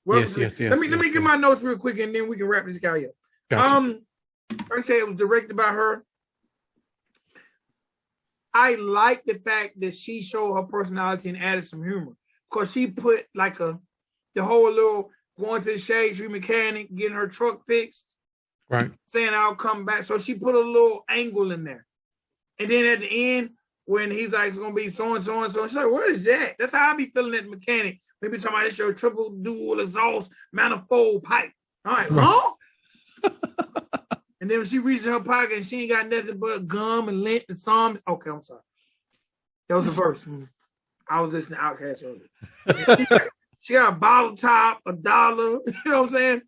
Welcome yes. Let me get my notes real quick, and then we can wrap this guy up. Gotcha. I say it was directed by her. I like the fact that she showed her personality and added some humor, because she put like the whole little going to the Shade Tree mechanic, getting her truck fixed, right? Saying I'll come back. So she put a little angle in there, and then at the end when he's like it's gonna be so and so and so, she's like, "What is that?" That's how I be feeling at the mechanic. Maybe talking about this show triple dual exhaust manifold pipe. All right, huh? And then when she reaches in her pocket and she ain't got nothing but gum and lint and some. Okay, I'm sorry. That was the verse. I was listening to Outkast earlier. She got a bottle top, $1. You know what I'm saying?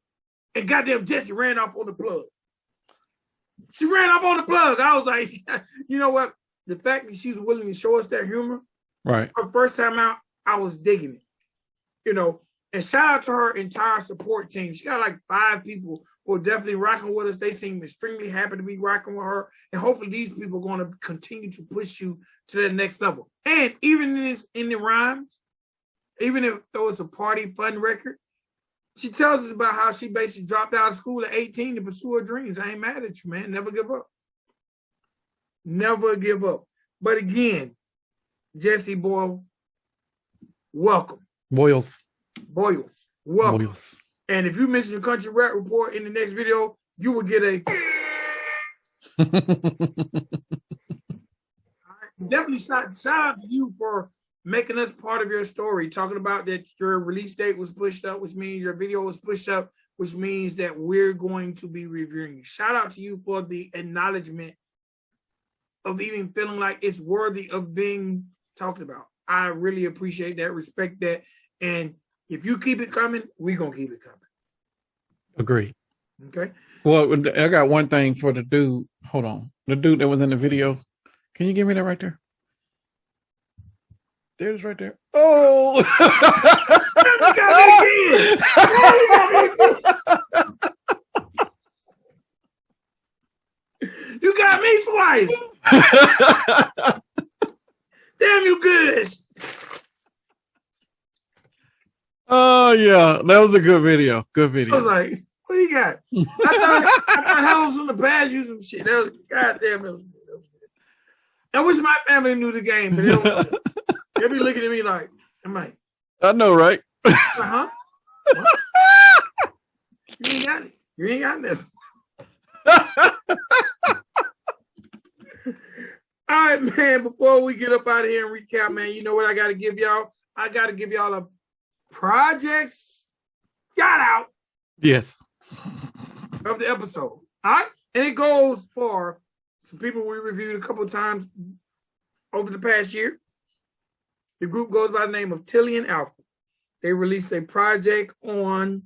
And goddamn Jessie ran off on the plug. She ran off on the plug. I was like, you know what? The fact that she's willing to show us that humor. Right. Her first time out, I was digging it. You know, and shout out to her entire support team. She got like 5 people who are definitely rocking with us. They seem extremely happy to be rocking with her. And hopefully these people are going to continue to push you to the next level. And even in the rhymes, even if though it's a party fun record, she tells us about how she basically dropped out of school at 18 to pursue her dreams. I ain't mad at you, man. Never give up. Never give up. But again, Jessie Boyle, welcome. Boyles, welcome. Boyles. And if you mention the Country Rap Report in the next video, you will get a definitely shout out to you for making us part of your story, talking about that your release date was pushed up, which means your video was pushed up, which means that we're going to be reviewing you. Shout out to you for the acknowledgement of even feeling like it's worthy of being talked about. I really appreciate that, respect that. And if you keep it coming, we're going to keep it coming. Agree. Okay. Well, I got one thing for the dude. Hold on. The dude that was in the video. Can you give me that right there? There's right there. Oh! You got me twice. Damn, you good at this. Oh, yeah. That was a good video. Good video. I was like, what do you got? I thought Helms from the past used some shit. That was, goddamn, that was good. I wish my family knew the game, but they don't know. They'll be looking at me like, I know, right? Uh-huh. You ain't got it. You ain't got nothing. All right, man, before we get up out of here and recap, man, you know what I got to give y'all? I got to give y'all a projects shout out. Yes. Of the episode. All right? And it goes for some people we reviewed a couple of times over the past year. The group goes by the name of Tilly and Alpha. They released a project on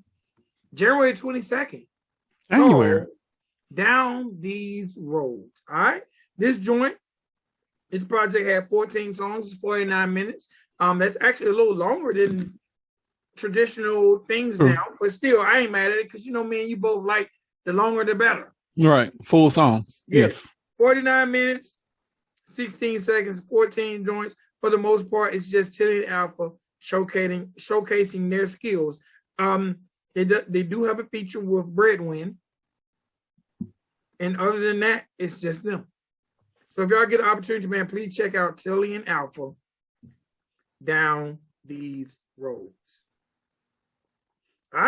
January 22nd. January. Down These Roads. All right? This project had 14 songs, 49 minutes. That's actually a little longer than traditional things now, but still, I ain't mad at it because, you know, me and you both like the longer the better. Right. Full songs. Yes. 49 minutes, 16 seconds, 14 joints. For the most part, it's just Tilly and Alpha showcasing their skills. They do have a feature with Breadwin. And other than that, it's just them. So if y'all get an opportunity, man, please check out Tilly and Alpha, Down These Roads. All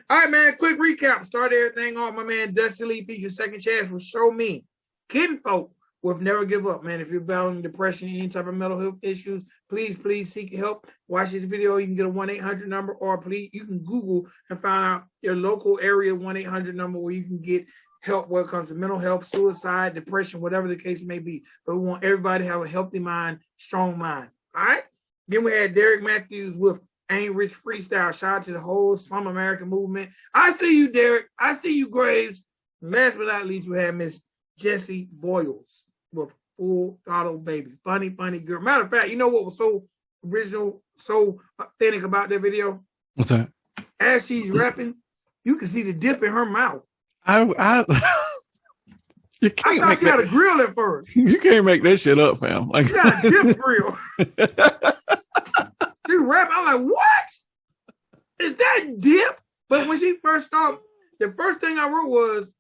right, man, quick recap. Start everything off. My man Dusty Lee featured Seckond Chaynce will show me. Kinfolk will never give up, man. If you're battling depression, any type of mental health issues, please seek help. Watch this video. You can get a 1-800 number, or please, you can Google and find out your local area 1-800 number where you can get help when it comes to mental health, suicide, depression, whatever the case may be. But we want everybody to have a healthy mind, strong mind. All right? Then we had Derrick Matthews with Ain't Rich Freestyle. Shout out to the whole Slum American movement. I see you, Derrick. I see you, Graves. And last but not least, we had Miss Jessie Boyles with Full Throttle Baby. Funny girl. Matter of fact, you know what was so original, so authentic about that video? What's that? As she's rapping, you can see the dip in her mouth. I you I can't thought make she had a that. grill at first. You can't make that shit up, fam. Like, She had a dip grill. She rap. I'm like, what? Is that dip? But when she first started, the first thing I wrote was,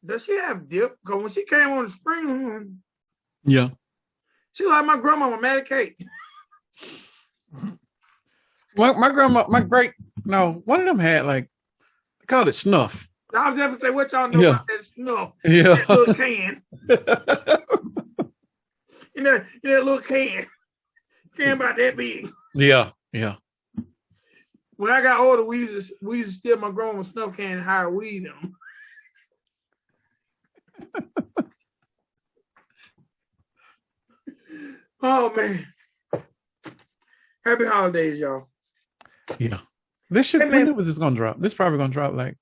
does she have dip? Because when she came on the screen, yeah. she like my grandma with Matty Cake. My grandma, one of them had like, they called it snuff. I was just to say, what y'all know Yeah. about that snuff? Yeah. That little can. You know that little can. Can about that big. Yeah. Yeah. When I got older, we used to steal my grandma's snuff can and hire weed in them. Oh man. Happy holidays, y'all. Yeah. This should, Hey, man. when was this gonna drop? This probably gonna drop like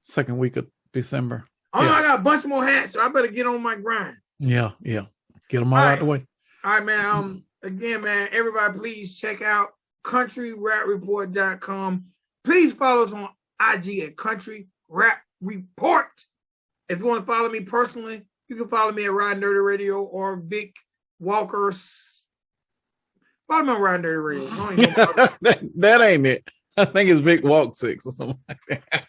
second week of December. Oh, Yeah. I got a bunch more hats, so I better get on my grind. Yeah. Yeah. Get them all All out right. the way. All right, man. Again, man, everybody, please check out countryrapreport.com. Please follow us on IG at Country Rap Report. If you want to follow me personally, you can follow me at Ridin Durty Radio or Vic Walker. Follow me on Ridin Durty Radio. Don't even know about that ain't it. I think it's Big Walk 6 or something like that.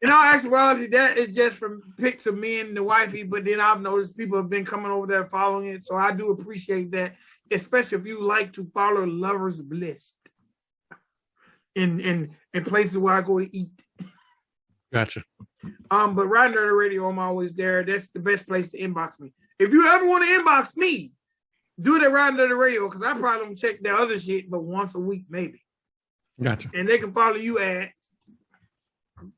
In all actuality, that is just from pics of me and the wifey, but then I've noticed people have been coming over there following it, so I do appreciate that, especially if you like to follow Lovers Bliss in places where I go to eat. Gotcha. But Ridin Durty Radio, I'm always there. That's the best place to inbox me. If you ever want to inbox me, do it at Ridin Durty Radio, because I probably don't check the other shit but once a week, maybe. Gotcha. And they can follow you at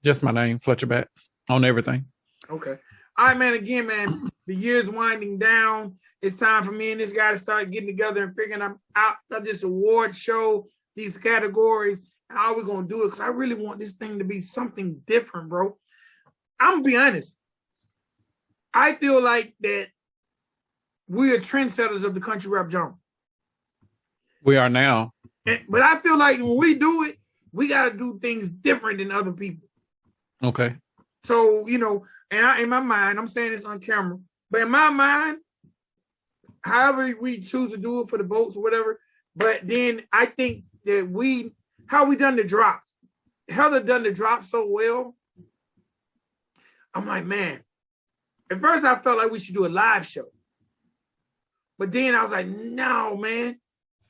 Just my name, Fletcher Bats, on everything. Okay. All right, man. Again, man, the year's winding down. It's time for me and this guy to start getting together and figuring out this award show, these categories, how we're going to do it. Because I really want this thing to be something different, bro. I'm going to be honest. I feel like that we are trendsetters of the country rap genre. We are now. But I feel like when we do it, we got to do things different than other people. Okay. So, you know, and in my mind, I'm saying this on camera, but in my mind, however we choose to do it for the votes or whatever, but then I think that how we done the drop. Heather done the drop so well. I'm like, man, at first I felt like we should do a live show. But then I was like, no, man,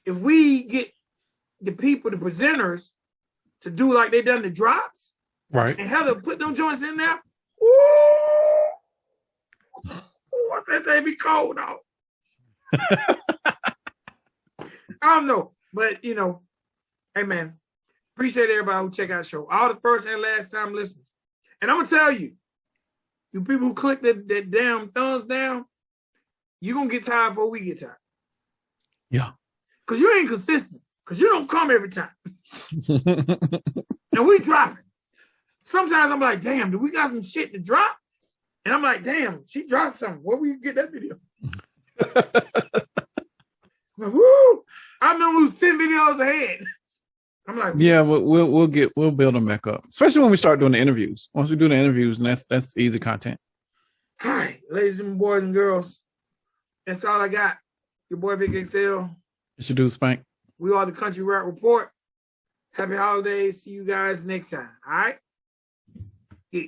if we get the people, the presenters, to do like they done the drops, right? And Heather put them joints in there. Ooh, what that thing be cold out? I don't know, but you know, hey man, appreciate everybody who check out the show, all the first and last time listeners. And I'm gonna tell you, you people who click that damn thumbs down, you're gonna get tired before we get tired. Yeah, because you ain't consistent. Because you don't come every time. And we dropping. Sometimes I'm like, damn, do we got some shit to drop? And I'm like, damn, she dropped something. Where will you get that video? Like, woo! I remember we was 10 videos ahead. I'm like, yeah, we'll build them back up. Especially when we start doing the interviews. Once we do the interviews, and that's easy content. Hi, ladies and boys and girls. That's all I got. Your boy Vic XL. It's your dude Spank. We are the Country Rap Report. Happy holidays. See you guys next time. All right? Yeah.